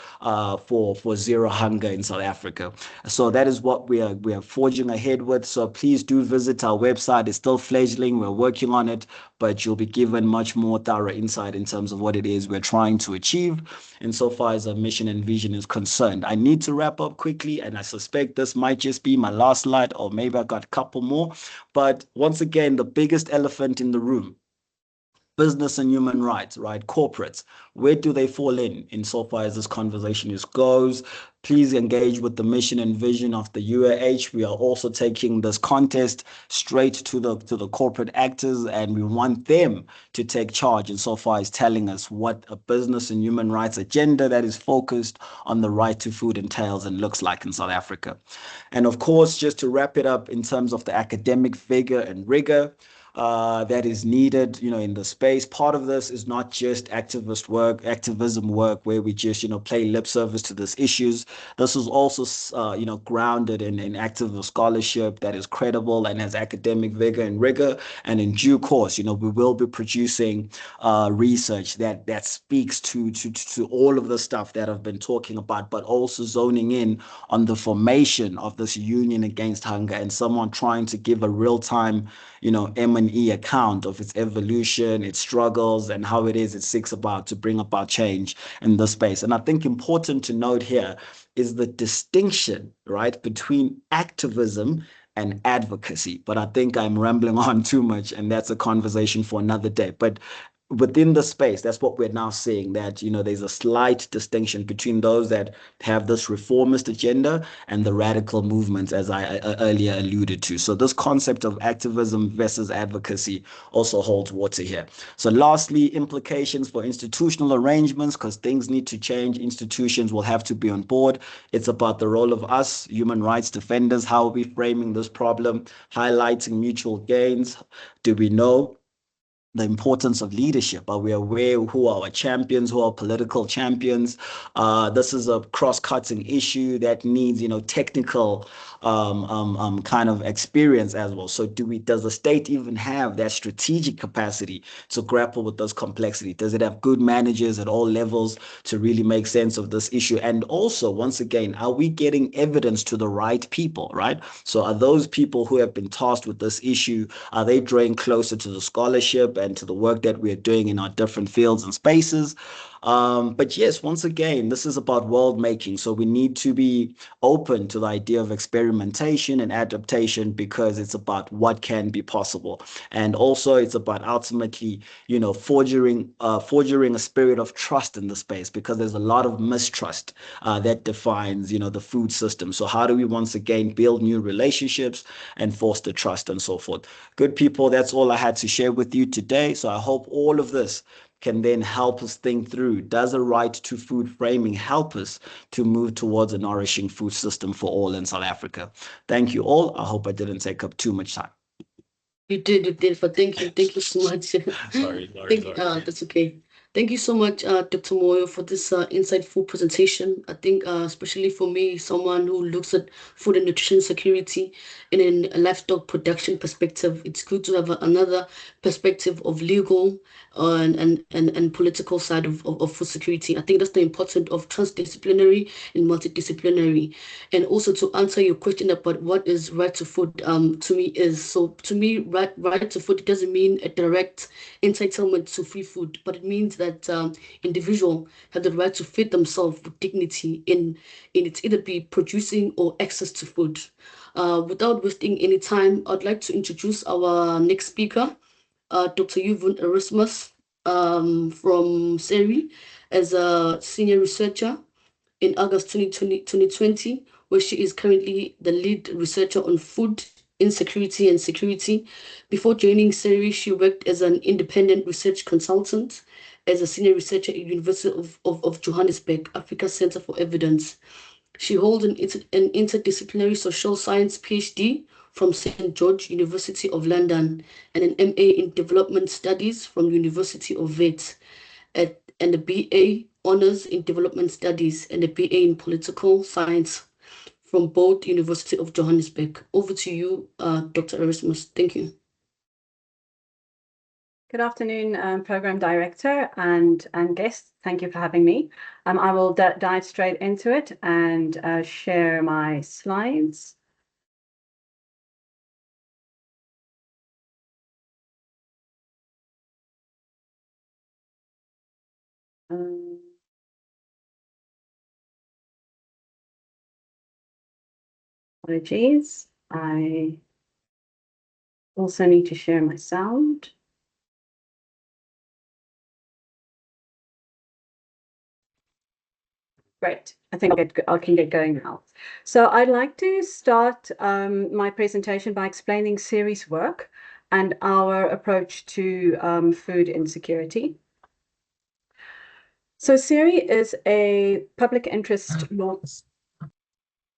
for zero hunger in South Africa. So that is what we are forging ahead with. So please do visit our website. It's still fledgling. We're working on it, but you'll be given much more thorough insight in terms of what it is we're trying to achieve insofar as our mission and vision is concerned. I need to wrap up quickly, and I suspect this might just be my last slide, or maybe I got a couple more. But once again, the biggest elephant in the room: business and human rights, right? Corporates, where do they fall in insofar as this conversation goes? Please engage with the mission and vision of the UAH. We are also taking this contest straight to the corporate actors, and we want them to take charge insofar as telling us what a business and human rights agenda that is focused on the right to food entails and looks like in South Africa. And of course, just to wrap it up in terms of the academic vigor and rigor, that is needed, in the space. Part of this is not just activism work where we just, play lip service to these issues. This is also, grounded in activist scholarship that is credible and has academic vigor and rigor. And in due course, we will be producing research that speaks to all of the stuff that I've been talking about, but also zoning in on the formation of this union against hunger and someone trying to give a real-time, M&E account of its evolution, its struggles, and how it seeks about to bring about change in this space. And I think important to note here is the distinction, right, between activism and advocacy. But I think I'm rambling on too much, and that's a conversation for another day. But within the space, that's what we're now seeing, that, there's a slight distinction between those that have this reformist agenda and the radical movements, as I earlier alluded to. So this concept of activism versus advocacy also holds water here. So lastly, implications for institutional arrangements, because things need to change. Institutions will have to be on board. It's about the role of us, human rights defenders. How are we framing this problem? Highlighting mutual gains. Do we know the importance of leadership? Are we aware who are our champions, who are political champions? This is a cross-cutting issue that needs, technical kind of experience as well. So does the state even have that strategic capacity to grapple with this complexity? Does it have good managers at all levels to really make sense of this issue? And also, once again, are we getting evidence to the right people, right? So are those people who have been tasked with this issue, are they drawing closer to the scholarship and to the work that we are doing in our different fields and spaces? But yes, once again, this is about world making. So we need to be open to the idea of experimentation and adaptation, because it's about what can be possible. And also it's about ultimately, forging a spirit of trust in the space, because there's a lot of mistrust that defines, the food system. So how do we once again build new relationships and foster trust and so forth? Good people, that's all I had to share with you today. So I hope all of this can then help us think through, does a right to food framing help us to move towards a nourishing food system for all in South Africa? Thank you all. I hope I didn't take up too much time. You did, but thank you so much. Sorry. That's okay. Thank you so much, Dr. Moyo, for this insightful presentation. I think, especially for me, someone who looks at food and nutrition security in a livestock production perspective, it's good to have another perspective of legal and political side of food security. I think that's the importance of transdisciplinary and multidisciplinary. And also to answer your question about what is right to food, to me, right to food doesn't mean a direct entitlement to free food, but it means that individuals have the right to feed themselves with dignity in it either be producing or access to food. Without wasting any time, I'd like to introduce our next speaker, Dr. Yvonne Erasmus from SERI, as a senior researcher in August 2020, where she is currently the lead researcher on food insecurity and security. Before joining SERI, she worked as an independent research consultant as a senior researcher at University of Johannesburg, Africa Center for Evidence. She holds an interdisciplinary social science PhD from St. George University of London and an MA in development studies from University of Wits, and a BA honors in development studies and a BA in political science from both University of Johannesburg. Over to you, Dr. Erasmus. Thank you. Good afternoon, Program Director and guests. Thank you for having me. I will dive straight into it and share my slides. Apologies. I also need to share my sound. Great. I think I can get going now. So I'd like to start my presentation by explaining SERI's work and our approach to food insecurity. So SERI is a public interest law.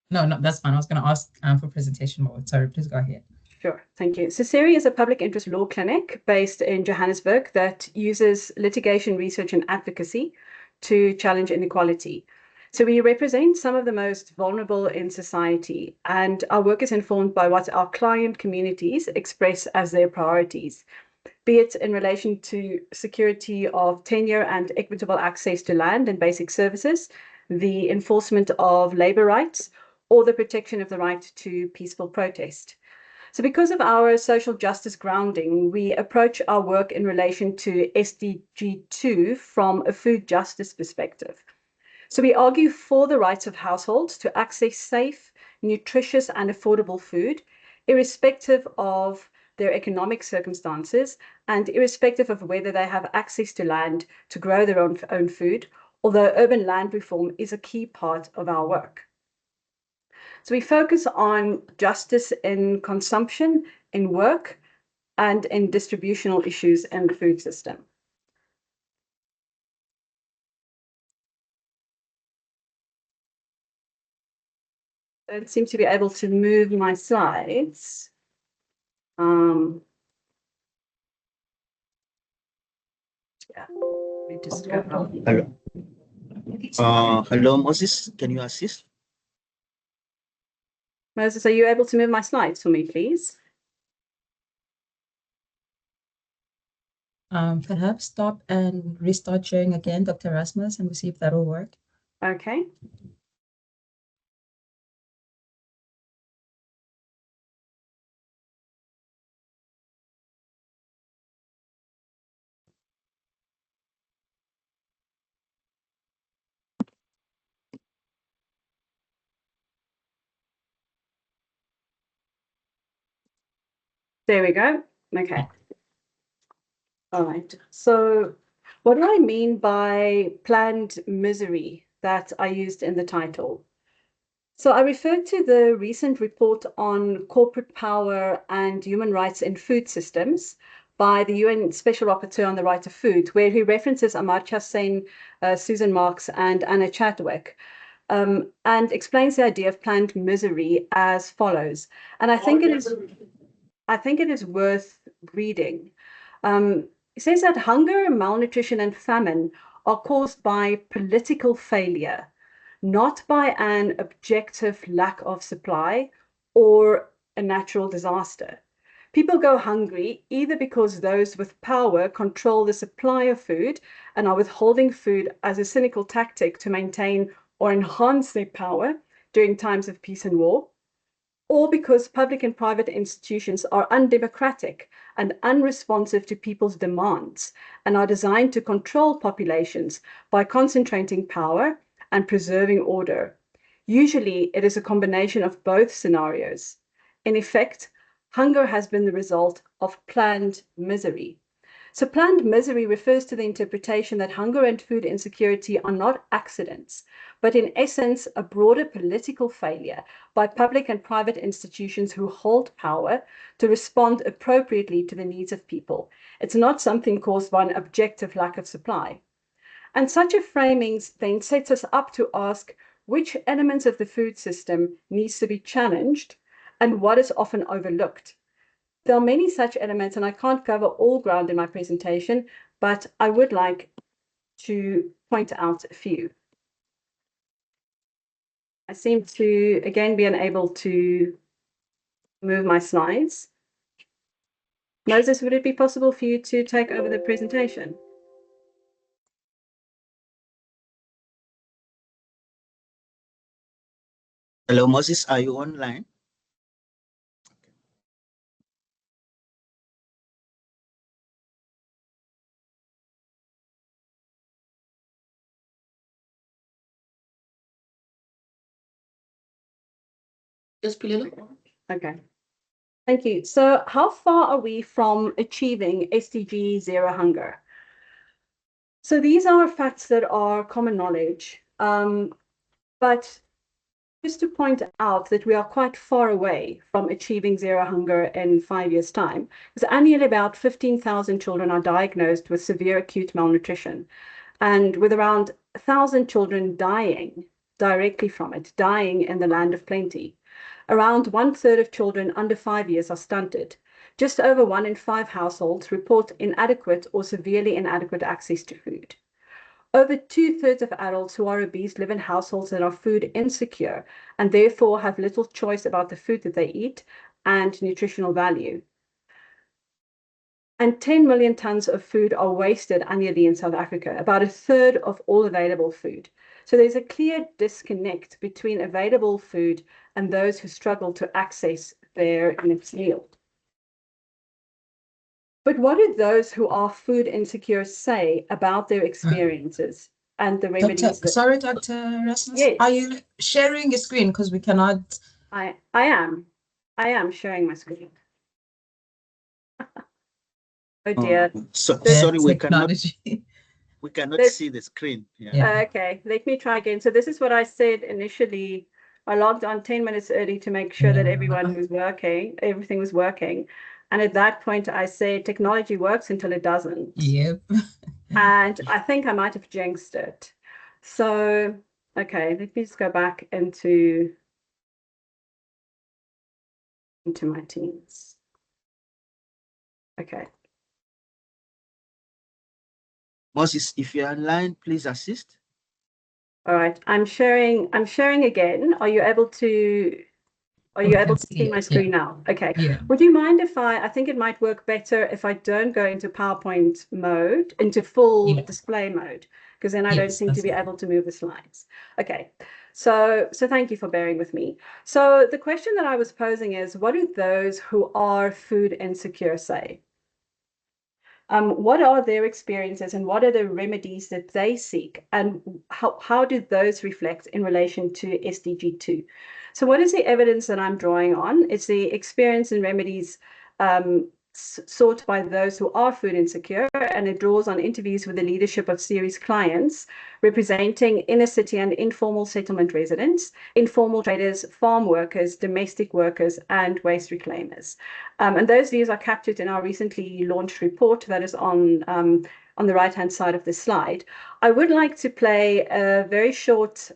No, that's fine. I was going to ask for presentation mode. Sorry, please go ahead. Sure, thank you. So SERI is a public interest law clinic based in Johannesburg that uses litigation research and advocacy to challenge inequality. So we represent some of the most vulnerable in society, and our work is informed by what our client communities express as their priorities, be it in relation to security of tenure and equitable access to land and basic services, the enforcement of labor rights, or the protection of the right to peaceful protest. So because of our social justice grounding, we approach our work in relation to SDG 2 from a food justice perspective. So we argue for the rights of households to access safe, nutritious, and affordable food, irrespective of their economic circumstances and irrespective of whether they have access to land to grow their own food, although urban land reform is a key part of our work. So we focus on justice in consumption, in work, and in distributional issues in the food system. I don't seem to be able to move my slides. Yeah, let me just go on. Hello. Hello, Moses. Can you assist? Moses, are you able to move my slides for me, please? Perhaps stop and restart sharing again, Dr. Rasmus, and we'll see if that'll work. Okay. There we go. Okay. All right. So what do I mean by planned misery that I used in the title? So I referred to the recent report on corporate power and human rights in food systems by the UN Special Rapporteur on the Right of Food, where he references Amartya Sen, Susan Marks, and Anna Chadwick, and explains the idea of planned misery as follows. And I think it is worth reading. It says that hunger, malnutrition, and famine are caused by political failure, not by an objective lack of supply or a natural disaster. People go hungry either because those with power control the supply of food and are withholding food as a cynical tactic to maintain or enhance their power during times of peace and war, or because public and private institutions are undemocratic and unresponsive to people's demands and are designed to control populations by concentrating power and preserving order. Usually, it is a combination of both scenarios. In effect, hunger has been the result of planned misery. So planned misery refers to the interpretation that hunger and food insecurity are not accidents, but in essence, a broader political failure by public and private institutions who hold power to respond appropriately to the needs of people. It's not something caused by an objective lack of supply. And such a framing then sets us up to ask which elements of the food system needs to be challenged and what is often overlooked. There are many such elements, and I can't cover all ground in my presentation, but I would like to point out a few. I seem to, again, be unable to move my slides. Moses, would it be possible for you to take over the presentation? Hello, Moses. Are you online? Yes, Pilila. Okay. Thank you. So how far are we from achieving SDG Zero Hunger? So these are facts that are common knowledge, but just to point out that we are quite far away from achieving zero hunger in 5 years' time, because annually about 15,000 children are diagnosed with severe acute malnutrition, and with around 1,000 children dying directly from it, dying in the land of plenty. Around 1/3 of children under 5 years are stunted. Just over 1 in 5 households report inadequate or severely inadequate access to food. Over 2/3 of adults who are obese live in households that are food insecure and therefore have little choice about the food that they eat and nutritional value. And 10 million tons of food are wasted annually in South Africa, about 1/3 of all available food. So there's a clear disconnect between available food and those who struggle to access their next meal. But what do those who are food insecure say about their experiences and the remedies? Sorry, Dr. Rasmus. Yes. Are you sharing your screen? Because we cannot. I am sharing my screen. Oh dear. Sorry, we cannot Let's- see the screen. Okay, let me try again. So this is what I said initially. I logged on 10 minutes early to make sure that everything was working. And at that point, I said technology works until it doesn't. Yep. And I think I might have jinxed it. So, okay, let me just go back into my Teams. Okay. Moses, if you're online, please assist. All right, I'm sharing again. Are you able to see my screen now? Okay. Yeah. Would you mind if I think it might work better if I don't go into PowerPoint mode, into full display mode, because then I don't seem to be able to move the slides. Okay. So thank you for bearing with me. So the question that I was posing is, what do those who are food insecure say? What are their experiences and what are the remedies that they seek, and how do those reflect in relation to SDG 2? So what is the evidence that I'm drawing on? It's the experience and remedies sought by those who are food insecure, and it draws on interviews with the leadership of series clients representing inner city and informal settlement residents, informal traders, farm workers, domestic workers, and waste reclaimers. And those views are captured in our recently launched report that is on the right-hand side of the slide. I would like to play a very short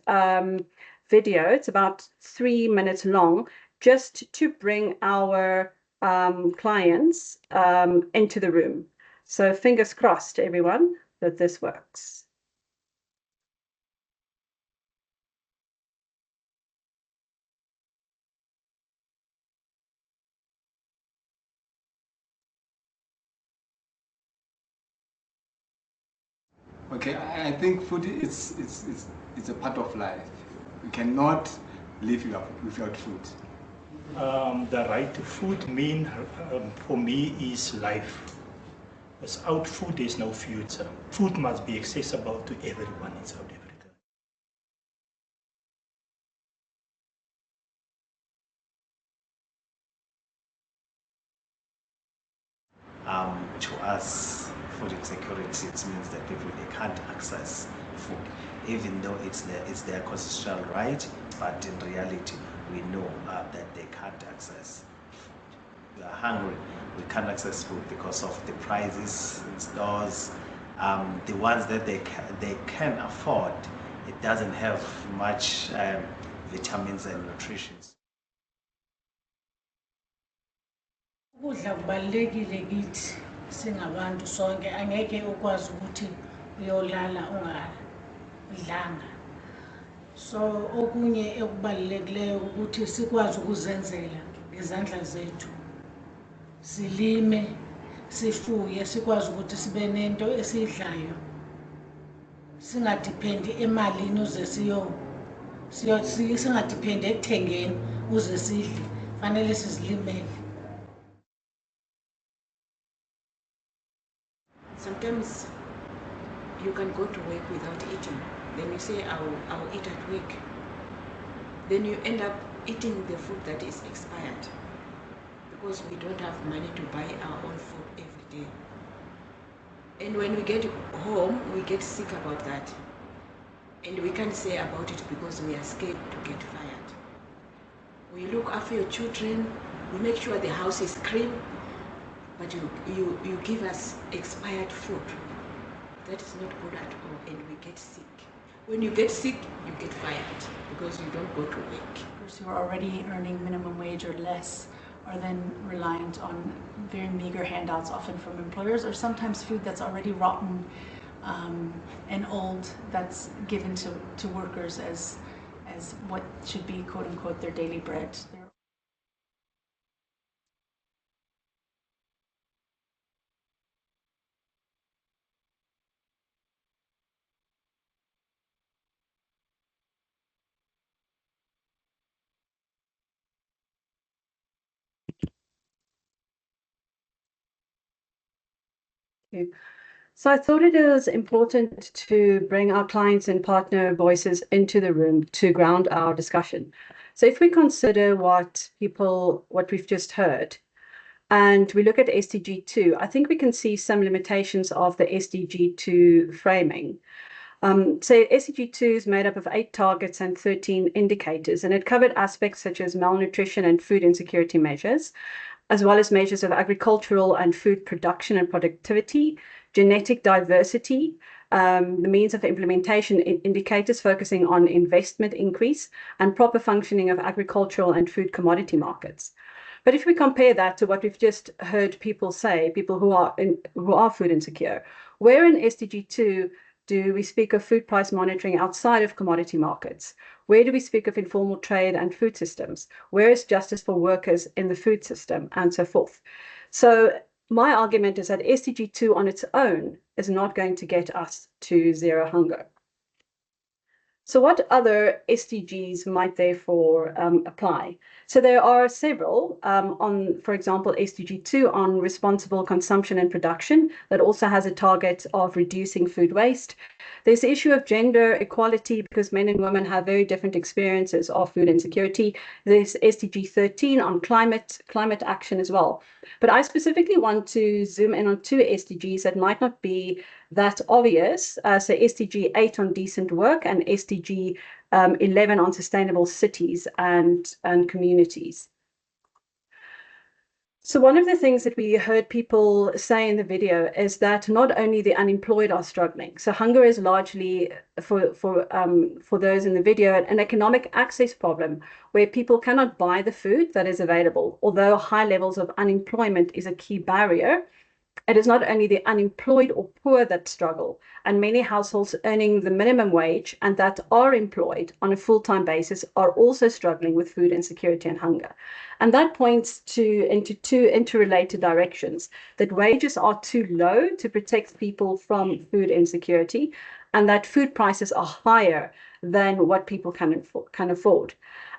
video. It's about 3 minutes long, just to bring our clients into the room. So fingers crossed, everyone, that this works. Okay, I think food is a part of life. We cannot live without food. The right to food for me is life. Without food, there's no future. Food must be accessible to everyone in South Africa. To us, food insecurity, it means that people, they can't access food, even though it's their constitutional right, but in reality, we know that they can't access food. We are hungry, we can't access food because of the prices in stores. The ones that they can afford, it doesn't have much vitamins and nutrition. Ukudla kubalekile kithi singabantu sonke, angeke ukwazi ukuthi uyolala ungadlanga. So okunye ekubalelekileyo ukuthi sikwazi ukuzenzela ngezandla zethu, silime, sifuye, sikwazi ukuthi sibe nento esidlayo, singadephendi emalini uze singadephendi ekuthengeni uze sidle, fanele sizilimele. Sometimes you can go to work without eating. Then you say, I'll eat at work. Then you end up eating the food that is expired because we don't have money to buy our own food every day. And when we get home, we get sick about that. And we can't say about it because we are scared to get fired. We look after your children, we make sure the house is clean, but you give us expired food. That is not good at all, and we get sick. When you get sick, you get fired because you don't go to work. Workers who are already earning minimum wage or less are then reliant on very meager handouts, often from employers, or sometimes food that's already rotten and old that's given to workers as what should be, quote unquote, their daily bread. So I thought it is important to bring our clients and partner voices into the room to ground our discussion. So if we consider what we've just heard, and we look at SDG 2, I think we can see some limitations of the SDG 2 framing. So SDG 2 is made up of 8 targets and 13 indicators, and it covered aspects such as malnutrition and food insecurity measures, as well as measures of agricultural and food production and productivity, genetic diversity, the means of implementation indicators focusing on investment increase, and proper functioning of agricultural and food commodity markets. But if we compare that to what we've just heard people say, people who are food insecure, where in SDG 2 do we speak of food price monitoring outside of commodity markets? Where do we speak of informal trade and food systems? Where is justice for workers in the food system, and so forth? So my argument is that SDG 2 on its own is not going to get us to zero hunger. So what other SDGs might therefore apply? So there are several for example, SDG 2 on responsible consumption and production that also has a target of reducing food waste. There's the issue of gender equality because men and women have very different experiences of food insecurity. There's SDG 13 on climate action as well. But I specifically want to zoom in on 2 SDGs that might not be that obvious. So SDG 8 on decent work and SDG 11 on sustainable cities and communities. So one of the things that we heard people say in the video is that not only the unemployed are struggling. So hunger is largely for those in the video an economic access problem where people cannot buy the food that is available. Although high levels of unemployment is a key barrier, it is not only the unemployed or poor that struggle, and many households earning the minimum wage and that are employed on a full-time basis are also struggling with food insecurity and hunger. And that points into 2 interrelated directions, that wages are too low to protect people from food insecurity, and that food prices are higher than what people can afford.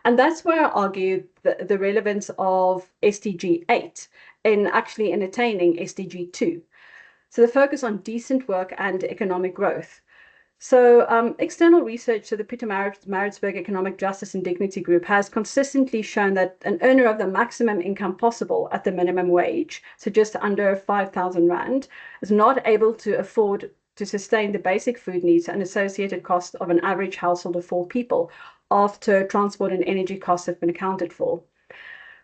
And that's where I argue the relevance of SDG 8 in actually attaining SDG 2. So the focus on decent work and economic growth. So external research, so the Pietermaritzburg Economic Justice and Dignity Group has consistently shown that an earner of the maximum income possible at the minimum wage, so just under 5,000 Rand, is not able to afford to sustain the basic food needs and associated cost of an average household of 4 people after transport and energy costs have been accounted for.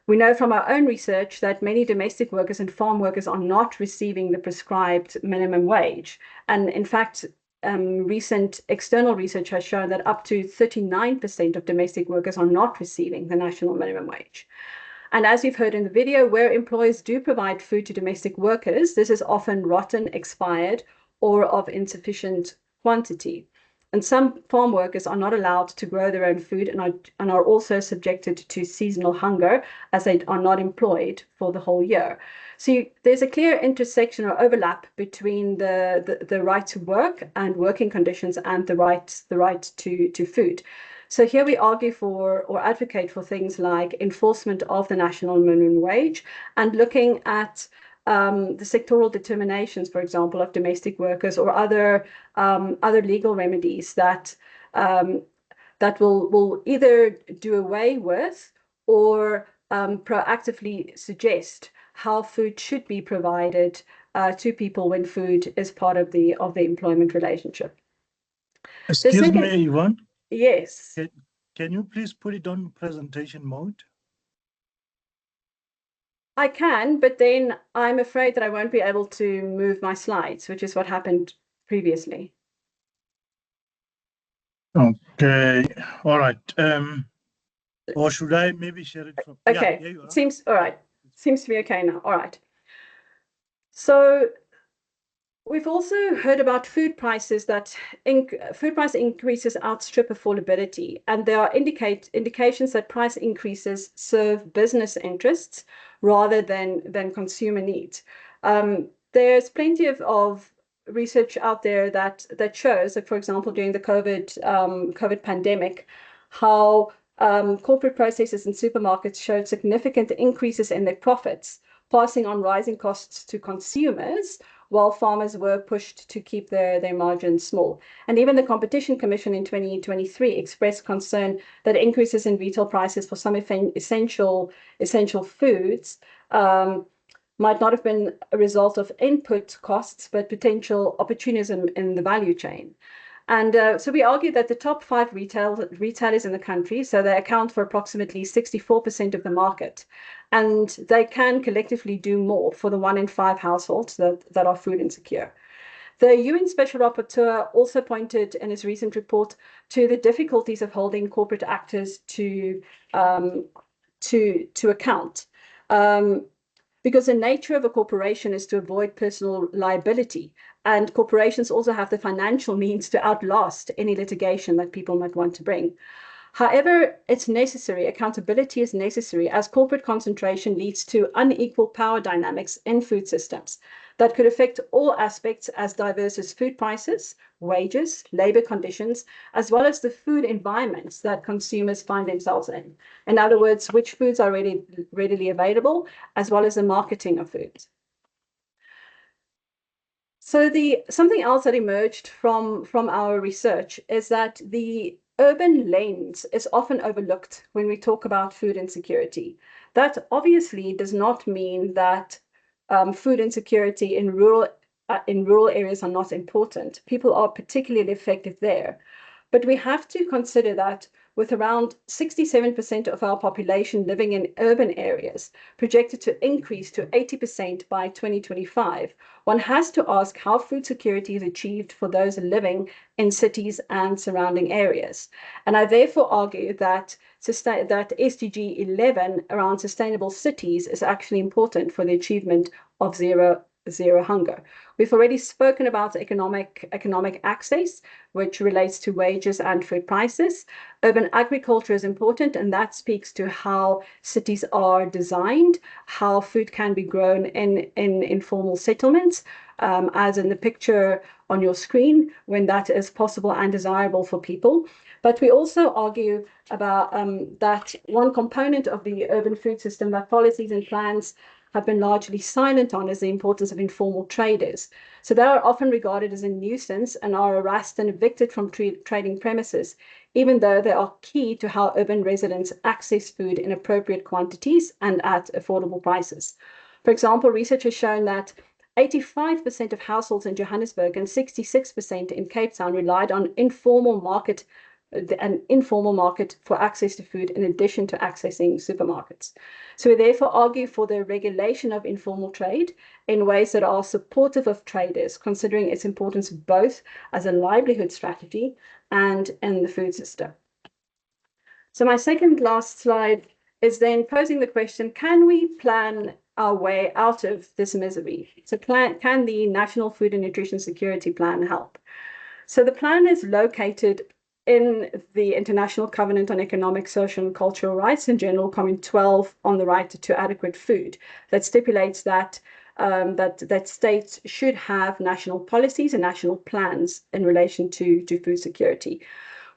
We know from our own research that many domestic workers and farm workers are not receiving the prescribed minimum wage. And in fact, recent external research has shown that up to 39% of domestic workers are not receiving the national minimum wage. And as you've heard in the video, where employers do provide food to domestic workers, this is often rotten, expired, or of insufficient quantity. And some farm workers are not allowed to grow their own food and are also subjected to seasonal hunger as they are not employed for the whole year. So there's a clear intersection or overlap between the right to work and working conditions and the right to food. So here we argue for or advocate for things like enforcement of the national minimum wage and looking at the sectoral determinations, for example, of domestic workers or other legal remedies that will either do away with or proactively suggest how food should be provided to people when food is part of the employment relationship. Excuse me, Yvonne. Yes. Can you please put it on presentation mode? I can, but then I'm afraid that I won't be able to move my slides, which is what happened previously. Okay, all right. Or should I maybe share it from? Okay, yeah, you are. seems all right. Seems to be okay now. All right. So we've also heard about food prices that food price increases outstrip affordability, and there are indications that price increases serve business interests rather than consumer needs. There's plenty of research out there that shows that, for example, during the COVID pandemic, how corporate processors and supermarkets showed significant increases in their profits, passing on rising costs to consumers, while farmers were pushed to keep their margins small. And even the Competition Commission in 2023 expressed concern that increases in retail prices for some essential foods might not have been a result of input costs, but potential opportunism in the value chain. And so we argue that the top 5 retailers in the country, so they account for approximately 64% of the market, and they can collectively do more for the 1 in 5 households that are food insecure. The UN Special Rapporteur also pointed in his recent report to the difficulties of holding corporate actors to account. Because the nature of a corporation is to avoid personal liability, and corporations also have the financial means to outlast any litigation that people might want to bring. However, it's necessary, accountability is necessary, as corporate concentration leads to unequal power dynamics in food systems that could affect all aspects as diverse as food prices, wages, labor conditions, as well as the food environments that consumers find themselves in. In other words, which foods are readily available, as well as the marketing of foods. So something else that emerged from our research is that the urban lens is often overlooked when we talk about food insecurity. That obviously does not mean that food insecurity in rural areas are not important. People are particularly affected there. But we have to consider that with around 67% of our population living in urban areas, projected to increase to 80% by 2025, one has to ask how food security is achieved for those living in cities and surrounding areas. And I therefore argue that SDG 11 around sustainable cities is actually important for the achievement of zero hunger. We've already spoken about economic access, which relates to wages and food prices. Urban agriculture is important, and that speaks to how cities are designed, how food can be grown in informal settlements, as in the picture on your screen, when that is possible and desirable for people. But we also argue about that one component of the urban food system that policies and plans have been largely silent on is the importance of informal traders. So they are often regarded as a nuisance and are harassed and evicted from trading premises, even though they are key to how urban residents access food in appropriate quantities and at affordable prices. For example, research has shown that 85% of households in Johannesburg and 66% in Cape Town relied on an informal market for access to food in addition to accessing supermarkets. So we therefore argue for the regulation of informal trade in ways that are supportive of traders, considering its importance both as a livelihood strategy and in the food system. So my second last slide is then posing the question, can we plan our way out of this misery? So can the National Food and Nutrition Security Plan help? So the plan is located in the International Covenant on Economic, Social and Cultural Rights in General Comment 12 on the right to adequate food, that stipulates that that states should have national policies and national plans in relation to food security.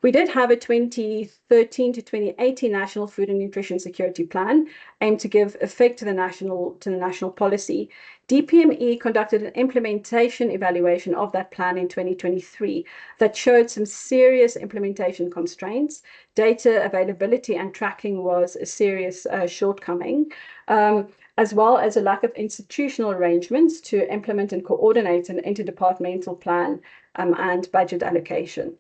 We did have a 2013 to 2018 National Food and Nutrition Security Plan aimed to give effect to the national policy. DPME conducted an implementation evaluation of that plan in 2023 that showed some serious implementation constraints. Data availability and tracking was a serious shortcoming, as well as a lack of institutional arrangements to implement and coordinate an interdepartmental plan and budget allocation.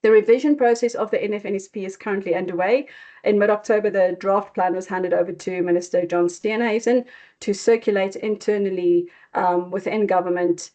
The revision process of the NFNSP is currently underway. In mid-October, the draft plan was handed over to Minister John Steenhuisen to circulate internally within government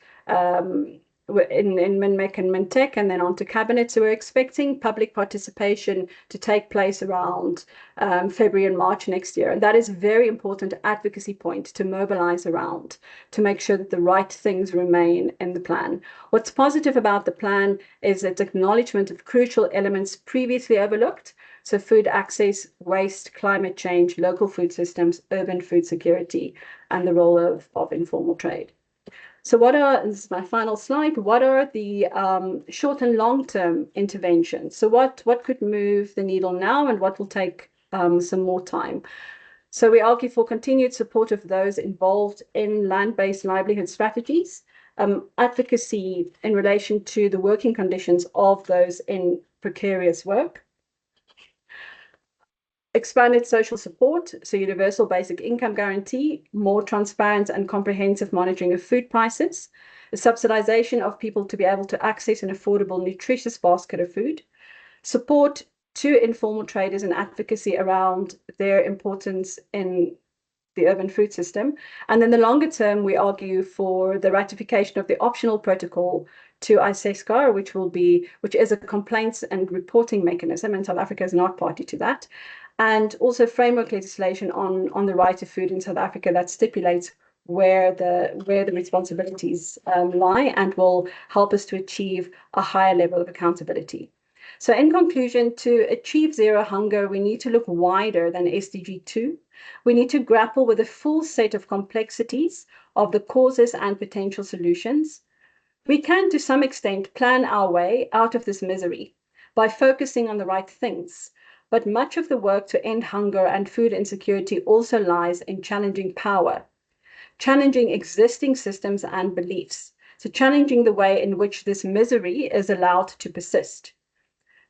in MinMech and MinTech, and then on to Cabinet. So we're expecting public participation to take place around February and March next year. And that is a very important advocacy point to mobilize around, to make sure that the right things remain in the plan. What's positive about the plan is its acknowledgement of crucial elements previously overlooked. So food access, waste, climate change, local food systems, urban food security, and the role of informal trade. So this is my final slide, what are the short and long-term interventions? So what could move the needle now and what will take some more time? So we argue for continued support of those involved in land-based livelihood strategies, advocacy in relation to the working conditions of those in precarious work, expanded social support, so universal basic income guarantee, more transparent and comprehensive monitoring of food prices, the subsidization of people to be able to access an affordable, nutritious basket of food, support to informal traders and advocacy around their importance in the urban food system. And then the longer term, we argue for the ratification of the optional protocol to ICESCAR, which is a complaints and reporting mechanism, and South Africa is not party to that. And also framework legislation on the right to food in South Africa that stipulates where the responsibilities lie and will help us to achieve a higher level of accountability. So in conclusion, to achieve zero hunger, we need to look wider than SDG 2. We need to grapple with a full set of complexities of the causes and potential solutions. We can, to some extent, plan our way out of this misery by focusing on the right things. But much of the work to end hunger and food insecurity also lies in challenging power, challenging existing systems and beliefs, so challenging the way in which this misery is allowed to persist.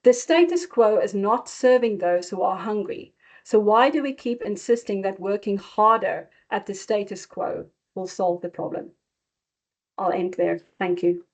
The status quo is not serving those who are hungry. So why do we keep insisting that working harder at the status quo will solve the problem? I'll end there. Thank you.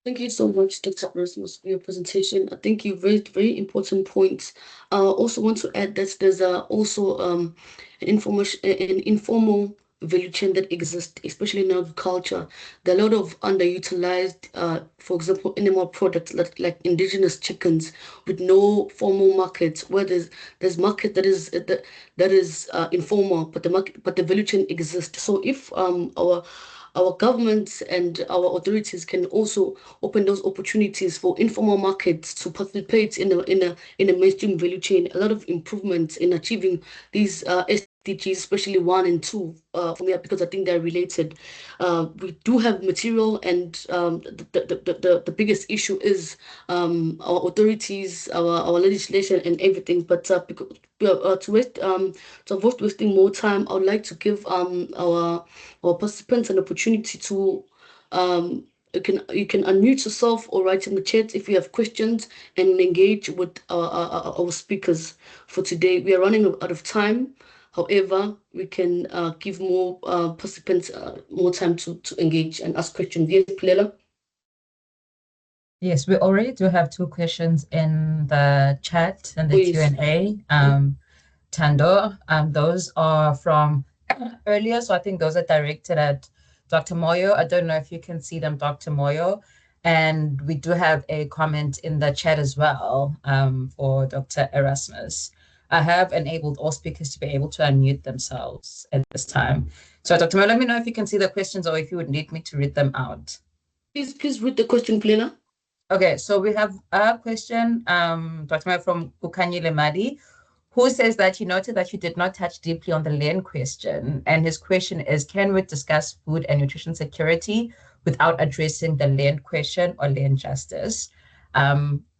Thank you so much, Dr. Erasmus, for your presentation. I think you raised very important points. I also want to add that there's also an informal value chain that exists, especially in agriculture. There are a lot of underutilized, for example, animal products like indigenous chickens with no formal markets, where there's market that is informal, but the value chain exists. So if our governments and our authorities can also open those opportunities for informal markets to participate in a mainstream value chain. A lot of improvements in achieving these SDGs, especially 1 and 2, for me, because I think they're related. We do have material, and the biggest issue is our authorities, our legislation, and everything. But to avoid wasting more time, I would like to give our participants an opportunity to you can unmute yourself or write in the chat if you have questions and engage with our speakers for today. We are running out of time. However, we can give more participants more time to engage and ask questions. Yes, Plela? Yes, we already do have 2 questions in the chat and the Q&A. Tando, those are from earlier, so I think those are directed at Dr. Moyo. I don't know if you can see them, Dr. Moyo. And we do have a comment in the chat as well for Dr. Erasmus. I have enabled all speakers to be able to unmute themselves at this time. So Dr. Moyo, let me know if you can see the questions or if you would need me to read them out. Please read the question, Plena. Okay, so we have a question, Dr. Moyo, from Ukanyi Lemadi, who says that he noted that you did not touch deeply on the land question. And his question is, can we discuss food and nutrition security without addressing the land question or land justice?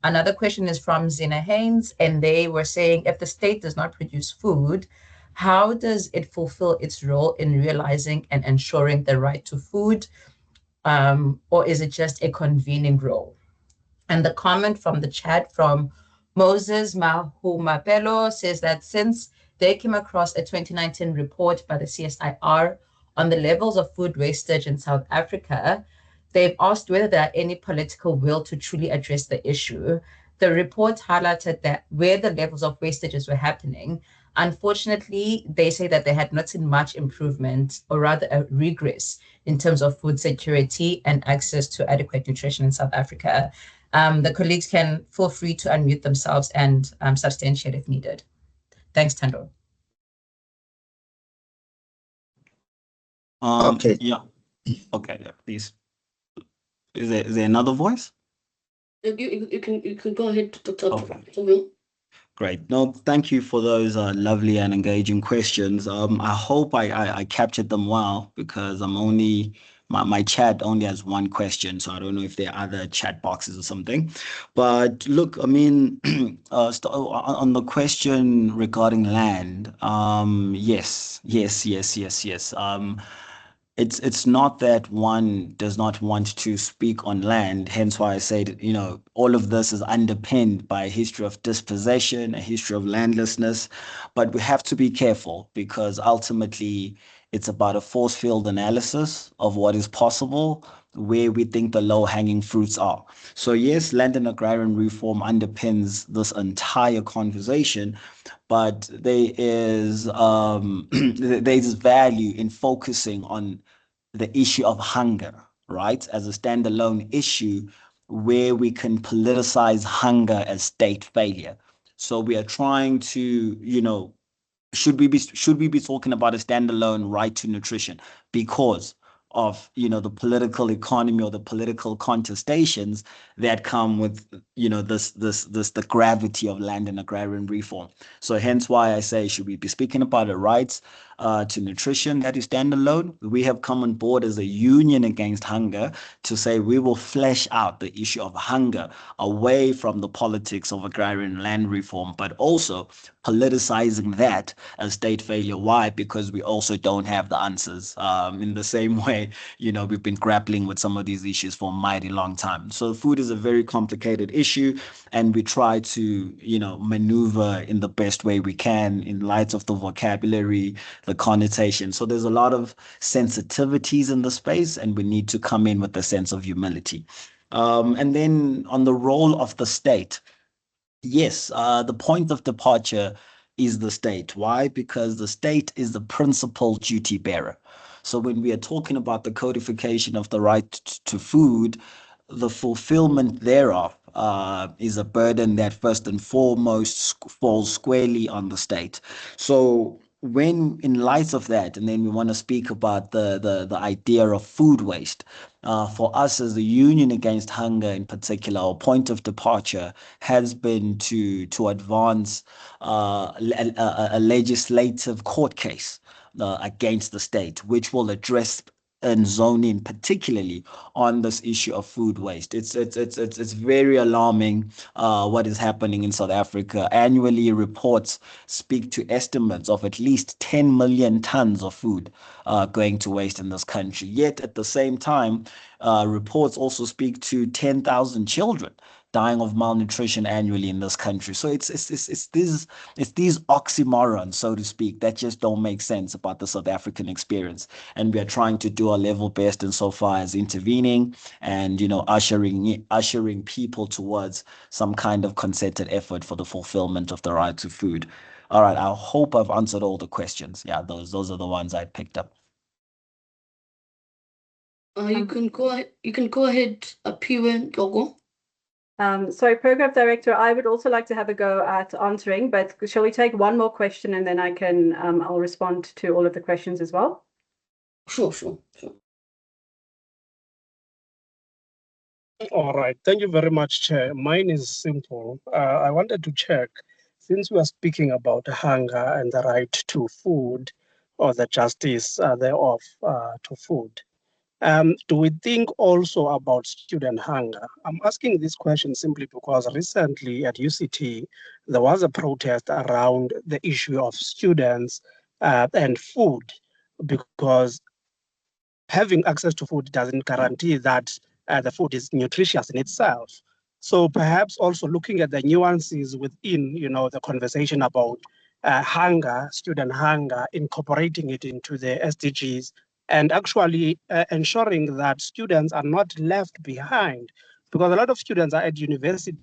Another question is from Zina Haynes, and they were saying, if the state does not produce food, how does it fulfill its role in realizing and ensuring the right to food? Or is it just a convening role? And the comment from the chat from Moses Mahumapelo says that since they came across a 2019 report by the CSIR on the levels of food wastage in South Africa, they've asked whether there are any political will to truly address the issue. The report highlighted that where the levels of wastages were happening, Unfortunately, they say that they had not seen much improvement, or rather a regress, in terms of food security and access to adequate nutrition in South Africa. The colleagues can feel free to unmute themselves and substantiate if needed. Thanks, Thando. Okay. Yeah. Okay, yeah, please. Is there another voice? You can go ahead, Dr. Okay. Great. No, thank you for those lovely and engaging questions. I hope I captured them well, because I'm only my chat only has one question, so I don't know if there are other chat boxes or something. But look, I mean, on the question regarding land, yes. It's not that one does not want to speak on land, hence why I said, all of this is underpinned by a history of dispossession, a history of landlessness. But we have to be careful, because ultimately it's about a force field analysis of what is possible, where we think the low-hanging fruits are. So yes, land and agrarian reform underpins this entire conversation, but there is there's value in focusing on the issue of hunger, right, as a standalone issue, where we can politicize hunger as state failure. So we are trying to, should we be talking about a standalone right to nutrition because of the political economy or the political contestations that come with this the gravity of land and agrarian reform. So hence why I say, should we be speaking about a rights to nutrition that is standalone? We have come on board as a union against hunger to say we will flesh out the issue of hunger away from the politics of agrarian land reform, but also politicizing that as state failure. Why? Because we also don't have the answers. In the same way, we've been grappling with some of these issues for a mighty long time. So food is a very complicated issue, and we try to, maneuver in the best way we can in light of the vocabulary, the connotation. So there's a lot of sensitivities in the space, and we need to come in with a sense of humility. And then on the role of the state, yes, the point of departure is the state. Why? Because the state is the principal duty bearer. So when we are talking about the codification of the right to food, the fulfillment thereof is a burden that first and foremost falls squarely on the state. So when in light of that, and then we want to speak about the idea of food waste, for us as the Union Against Hunger in particular, our point of departure has been to advance a legislative court case against the state, which will address and zone in particularly on this issue of food waste. It's very alarming what is happening in South Africa. Annually, reports speak to estimates of at least 10 million tons of food going to waste in this country. Yet at the same time, reports also speak to 10,000 children dying of malnutrition annually in this country. So it's these oxymorons, so to speak, that just don't make sense about the South African experience. And we are trying to do our level best insofar as intervening and ushering people towards some kind of concerted effort for the fulfillment of the right to food. All right, I hope I've answered all the questions. Yeah, those are the ones I picked up. You can go ahead, Piwe Gogo. Sorry, Program Director, I would also like to have a go at answering, but shall we take one more question and then I'll respond to all of the questions as well? Sure. All right, thank you very much, Chair. Mine is simple. I wanted to check, since we are speaking about hunger and the right to food, or the justice thereof to food, do we think also about student hunger? I'm asking this question simply because recently at UCT, there was a protest around the issue of students and food, because having access to food doesn't guarantee that the food is nutritious in itself. So perhaps also looking at the nuances within, the conversation about hunger, student hunger, incorporating it into the SDGs, and actually ensuring that students are not left behind, because a lot of students are at university,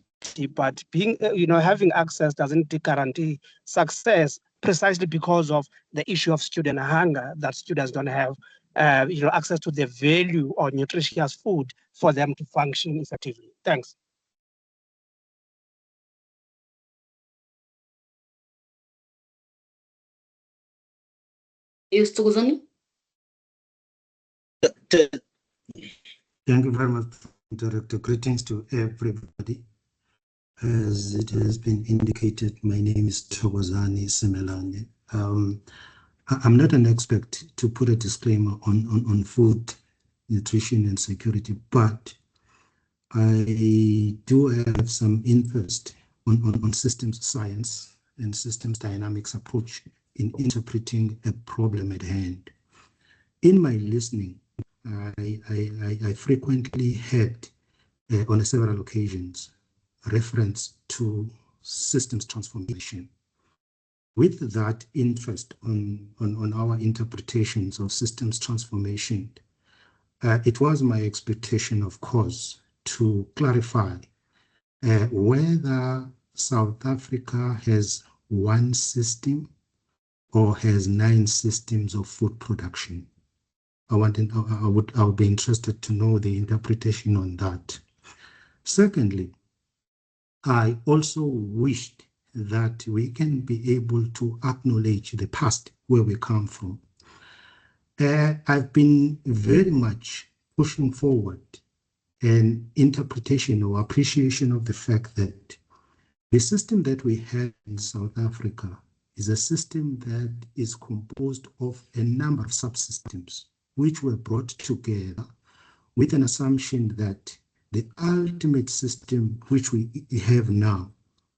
but being, having access doesn't guarantee success precisely because of the issue of student hunger, that students don't have access to the value or nutritious food for them to function effectively. Thanks. Yes, Thokozani? Thank you very much, Director. Greetings to everybody. As it has been indicated, my name is Thokozani Semelane. I'm not an expert to put a disclaimer on food, nutrition, and security, but I do have some interest on systems science and systems dynamics approach in interpreting a problem at hand. In my listening, I frequently had, on several occasions, reference to systems transformation. With that interest on our interpretations of systems transformation, it was my expectation, of course, to clarify whether South Africa has one system or has 9 systems of food production. I would be interested to know the interpretation on that. Secondly, I also wished that we can be able to acknowledge the past, where we come from. I've been very much pushing forward an interpretation or appreciation of the fact that the system that we have in South Africa is a system that is composed of a number of subsystems which were brought together with an assumption that the ultimate system which we have now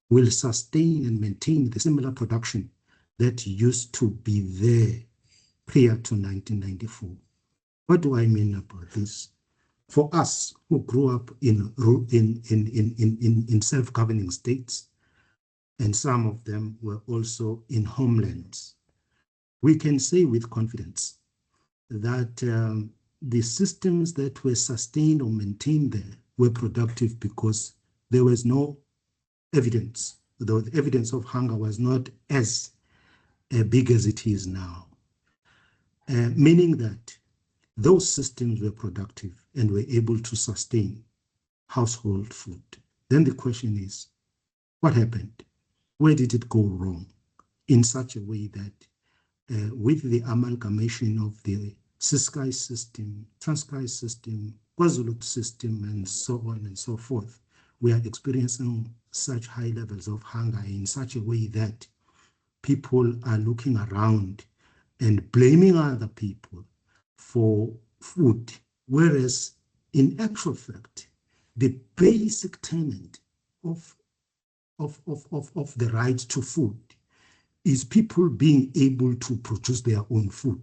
will sustain and maintain the similar production that used to be there prior to 1994. What do I mean about this? For us who grew up in self-governing states, and some of them were also in homelands, we can say with confidence that the systems that were sustained or maintained there were productive because there was no evidence, though the evidence of hunger was not as big as it is now, meaning that those systems were productive and were able to sustain household food. Then the question is, what happened? Where did it go wrong in such a way that with the amalgamation of the Ciskei system, Transkei system, KwaZulu system, and so on and so forth, we are experiencing such high levels of hunger in such a way that people are looking around and blaming other people for food, whereas in actual fact, the basic tenet of the right to food is people being able to produce their own food.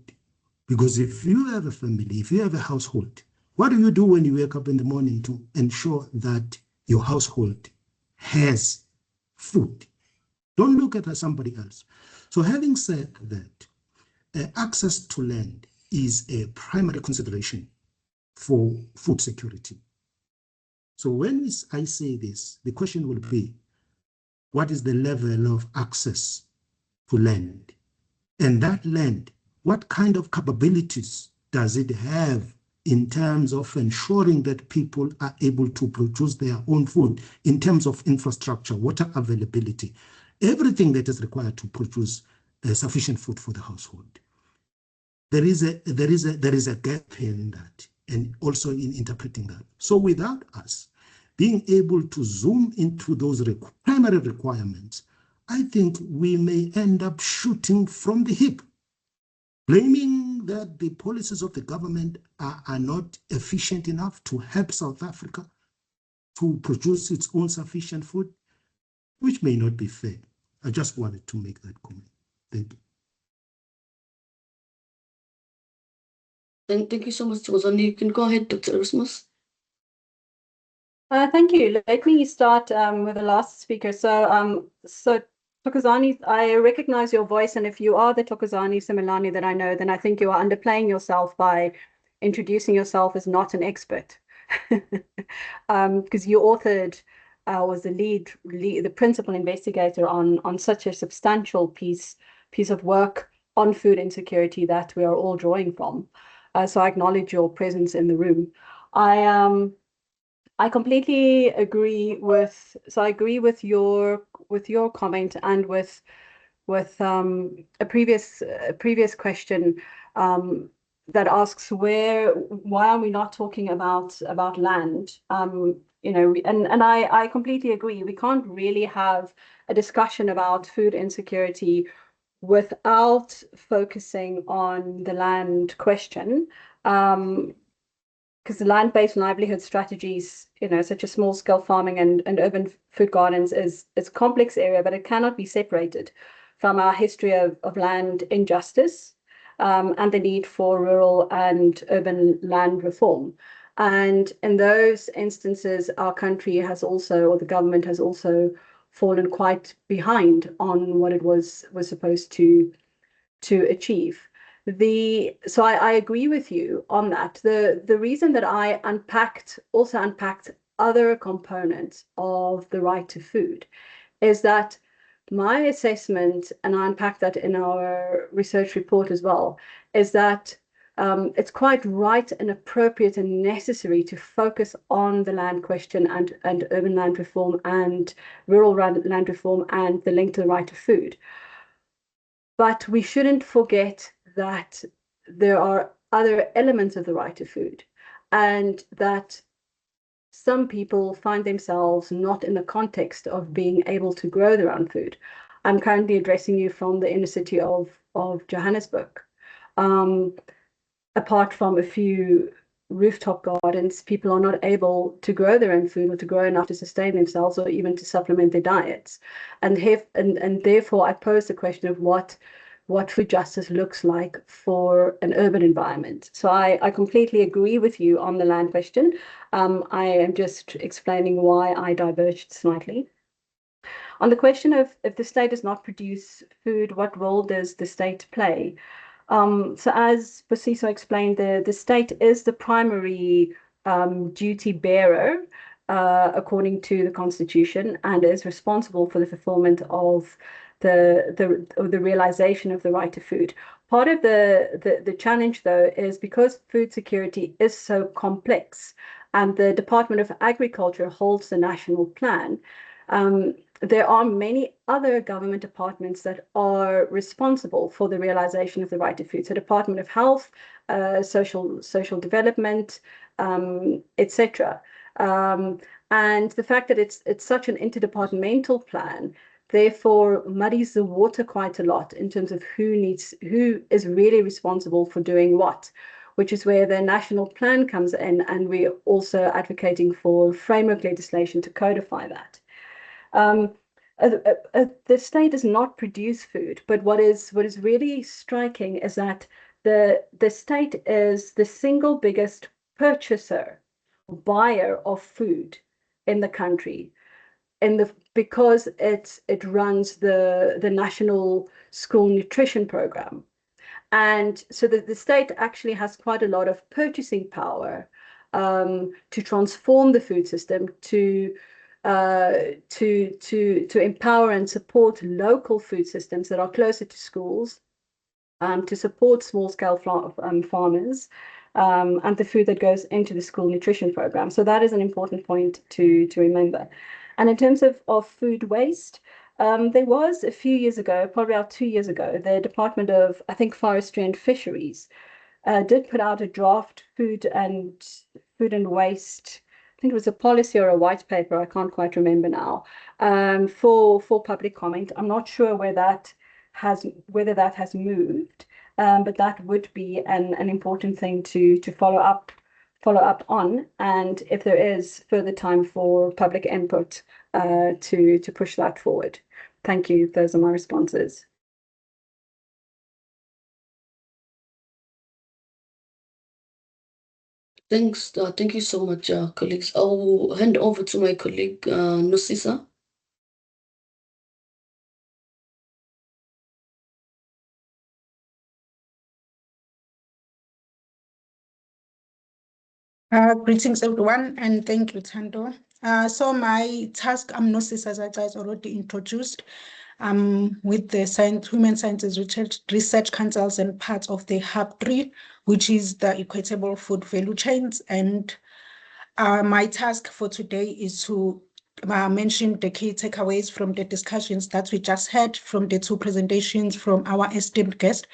Because if you have a family, if you have a household, what do you do when you wake up in the morning to ensure that your household has food? Don't look at somebody else. So having said that, access to land is a primary consideration for food security. So when I say this, the question will be, what is the level of access to land? And that land, what kind of capabilities does it have in terms of ensuring that people are able to produce their own food, in terms of infrastructure, water availability, everything that is required to produce sufficient food for the household? There is a gap in that, and also in interpreting that. So without us being able to zoom into those primary requirements, I think we may end up shooting from the hip, blaming that the policies of the government are not efficient enough to help South Africa to produce its own sufficient food, which may not be fair. I just wanted to make that comment. Thank you. Thank you so much, Thokozani. You can go ahead, Dr. Erasmus. Thank you. Let me start with the last speaker. So Thokozani, I recognize your voice, and if you are the Thokozani Semelane that I know, then I think you are underplaying yourself by introducing yourself as not an expert, because you authored, was the principal investigator on such a substantial piece piece of work on food insecurity that we are all drawing from. So I acknowledge your presence in the room. I completely agree with. So I agree with your comment and with a previous question that asks why are we not talking about land? You know, and I completely agree. We can't really have a discussion about food insecurity without focusing on the land question. Because the land-based livelihood strategies, you know, such as small-scale farming and urban food gardens is a complex area, but it cannot be separated from our history of land injustice and the need for rural and urban land reform. And in those instances, our country has also, or the government has also fallen quite behind on what it was supposed to achieve. So I agree with you on that. The reason that I also unpacked other components of the right to food is that my assessment, and I unpacked that in our research report as well, is that it's quite right and appropriate and necessary to focus on the land question and urban land reform and rural land reform and the link to the right to food. But we shouldn't forget that there are other elements of the right to food, and that some people find themselves not in the context of being able to grow their own food. I'm currently addressing you from the inner city of Johannesburg. Apart from a few rooftop gardens, people are not able to grow their own food or to grow enough to sustain themselves or even to supplement their diets. And therefore, I pose the question of what food justice looks like for an urban environment. So I completely agree with you on the land question. I am just explaining why I diverged slightly. On the question of if the state does not produce food, what role does the state play? So as Bosiso explained, the state is the primary duty bearer according to the Constitution and is responsible for the fulfillment of the realization of the right to food. Part of the challenge, though, is because food security is so complex and the Department of Agriculture holds the national plan, there are many other government departments that are responsible for the realization of the right to food. So Department of Health, social development, etc. And the fact that it's such an interdepartmental plan therefore muddies the water quite a lot in terms of who is really responsible for doing what, which is where the national plan comes in, and we're also advocating for framework legislation to codify that. The state does not produce food, but what is really striking is that the state is the single biggest purchaser, buyer of food in the country, because it runs the national school nutrition program. And so the state actually has quite a lot of purchasing power to transform the food system, to empower and support local food systems that are closer to schools, to support small-scale farmers, and the food that goes into the school nutrition program. So that is an important point to remember. And in terms of food waste, there was a few years ago, probably about 2 years ago, the Department of, I think, Forestry and Fisheries did put out a draft food and waste. I think it was a policy or a white paper, I can't quite remember now, for public comment. I'm not sure whether that has moved, but that would be an important thing to follow up on, and if there is further time for public input to push that forward. Thank you. Those are my responses. Thanks. Thank you so much, colleagues. I'll hand over to my colleague, Nosisa. Greetings, everyone, and thank you, Thando. So my task, I'm Nosisa, as I guys already introduced. with the Women Sciences Research Councils and part of the Hub 3, which is the equitable food value chains. And my task for today is to mention the key takeaways from the discussions that we just had from the two presentations from our esteemed guest,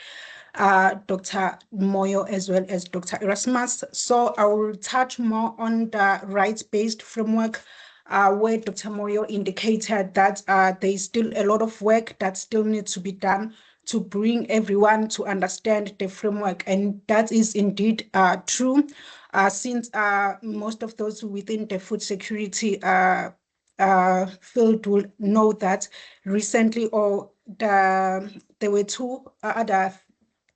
Dr. Moyo, as well as Dr. Erasmus. So I will touch more on the rights-based framework, where Dr. Moyo indicated that there is still a lot of work that still needs to be done to bring everyone to understand the framework. And that is indeed true, since most of those within the food security field will know that recently, or there were two other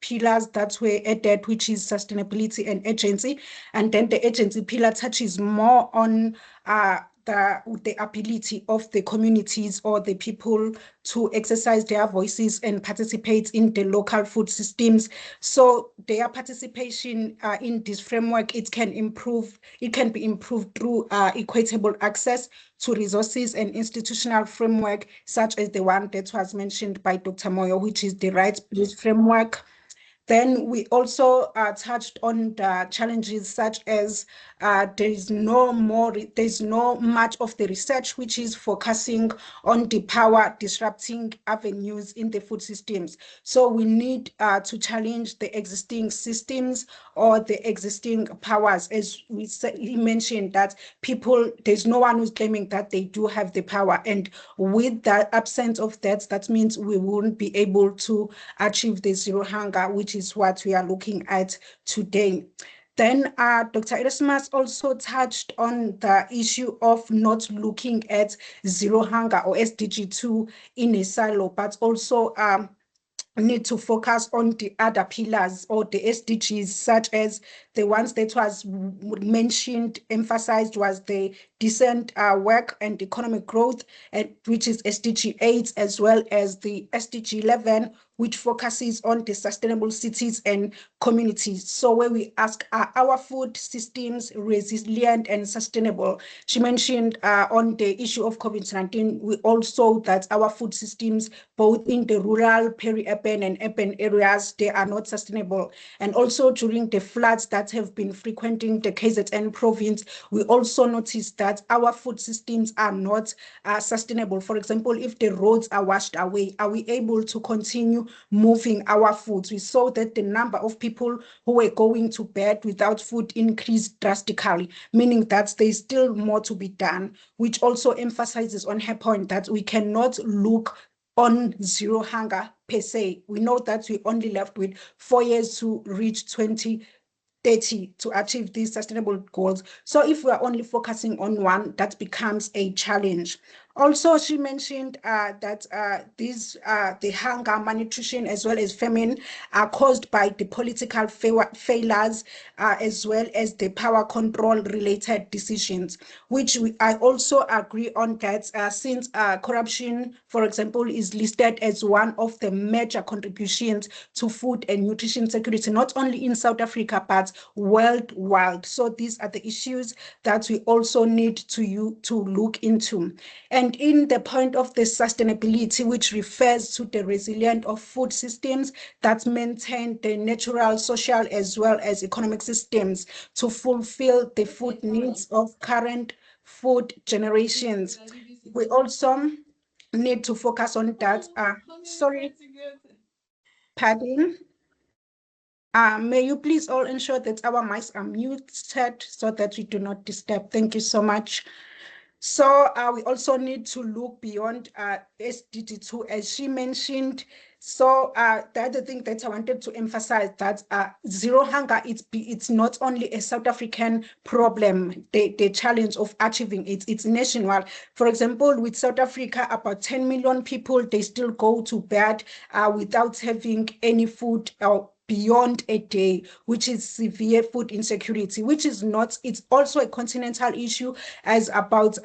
pillars that were added, which is sustainability and agency. And then the agency pillar touches more on the ability of the communities or the people to exercise their voices and participate in the local food systems. So their participation in this framework, it can be improved through equitable access to resources and institutional framework, such as the one that was mentioned by Dr. Moyo, which is the rights-based framework. Then we also touched on the challenges such as there's no much of the research which is focusing on the power disrupting avenues in the food systems. So we need to challenge the existing systems or the existing powers. As he mentioned, that there's no one who's claiming that they do have the power. And with the absence of that means we won't be able to achieve the zero hunger, which is what we are looking at today. Then Dr. Erasmus also touched on the issue of not looking at zero hunger or SDG 2 in a silo, but also need to focus on the other pillars or the SDGs, such as the ones that was mentioned, emphasized, was the decent work and economic growth, which is SDG 8, as well as the SDG 11, which focuses on the sustainable cities and communities. So where we ask, are our food systems resilient and sustainable? She mentioned on the issue of COVID-19, we also that our food systems, both in the rural, peri-urban and urban areas, they are not sustainable. And also during the floods that have been frequenting the KZN province, we also noticed that our food systems are not sustainable. For example, if the roads are washed away, are we able to continue moving our foods? We saw that the number of people who were going to bed without food increased drastically, meaning that there's still more to be done, which also emphasizes on her point that we cannot look on zero hunger per se. We know that we only left with 4 years to reach 2030 to achieve these sustainable goals. So if we are only focusing on one, that becomes a challenge. Also, she mentioned that the hunger, malnutrition, as well as famine are caused by the political failures, as well as the power control related decisions, which I also agree on that, since corruption, for example, is listed as one of the major contributions to food and nutrition security, not only in South Africa, but worldwide. So these are the issues that we also need to look into. And in the point of the sustainability, which refers to the resilience of food systems that maintain the natural, social, as well as economic systems to fulfill the food needs of current food generations. We also need to focus on that. Sorry, pardon. May you please all ensure that our mics are muted so that we do not disturb. Thank you so much. So we also need to look beyond SDG 2, as she mentioned. So the other thing that I wanted to emphasize, that zero hunger, it's not only a South African problem, the challenge of achieving it, it's nationwide. For example, with South Africa, about 10 million people, they still go to bed without having any food or beyond a day, which is severe food insecurity, which is not, it's also a continental issue, as about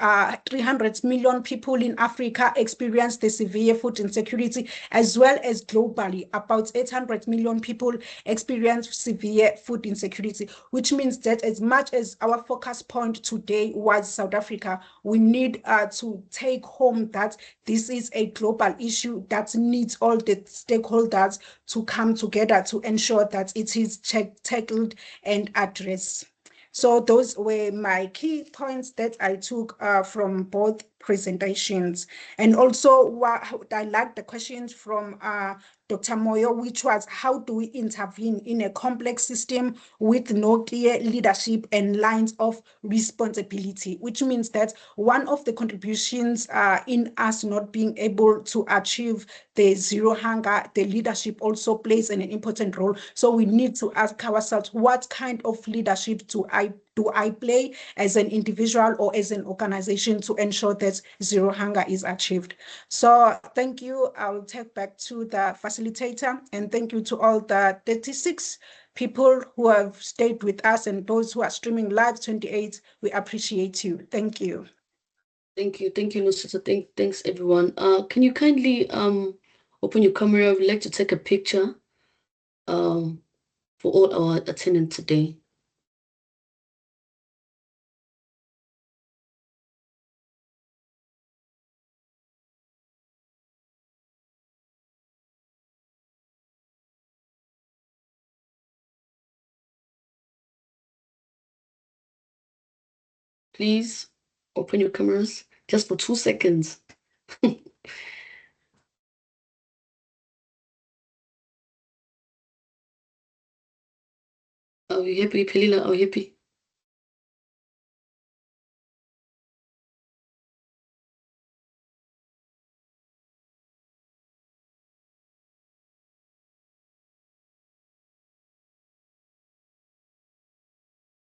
300 million people in Africa experience the severe food insecurity, as well as globally, about 800 million people experience severe food insecurity, which means that as much as our focus point today was South Africa, we need to take home that this is a global issue that needs all the stakeholders to come together to ensure that it is tackled and addressed. So those were my key points that I took from both presentations. And also I liked the questions from Dr. Moyo, which was how do we intervene in a complex system with no clear leadership and lines of responsibility, which means that one of the contributions in us not being able to achieve the zero hunger, the leadership also plays an important role. So we need to ask ourselves, what kind of leadership do I play as an individual or as an organization to ensure that zero hunger is achieved? So thank you. I'll take back to the facilitator, and thank you to all the 36 people who have stayed with us and those who are streaming live 28. We appreciate you. Thank you. Thank you, Nusita. Thanks everyone. Can you kindly open your camera? We'd like to take a picture for all our attendants today. Please open your cameras just for 2 seconds. Are you happy, Pelila? Are you happy?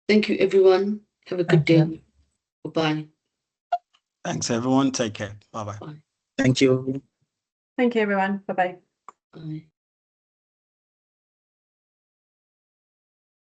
Thank you, everyone. Have a good day. Bye-bye. Thanks, everyone. Take care. Bye-bye. Thank you. Thank you, everyone. Bye-bye. Bye.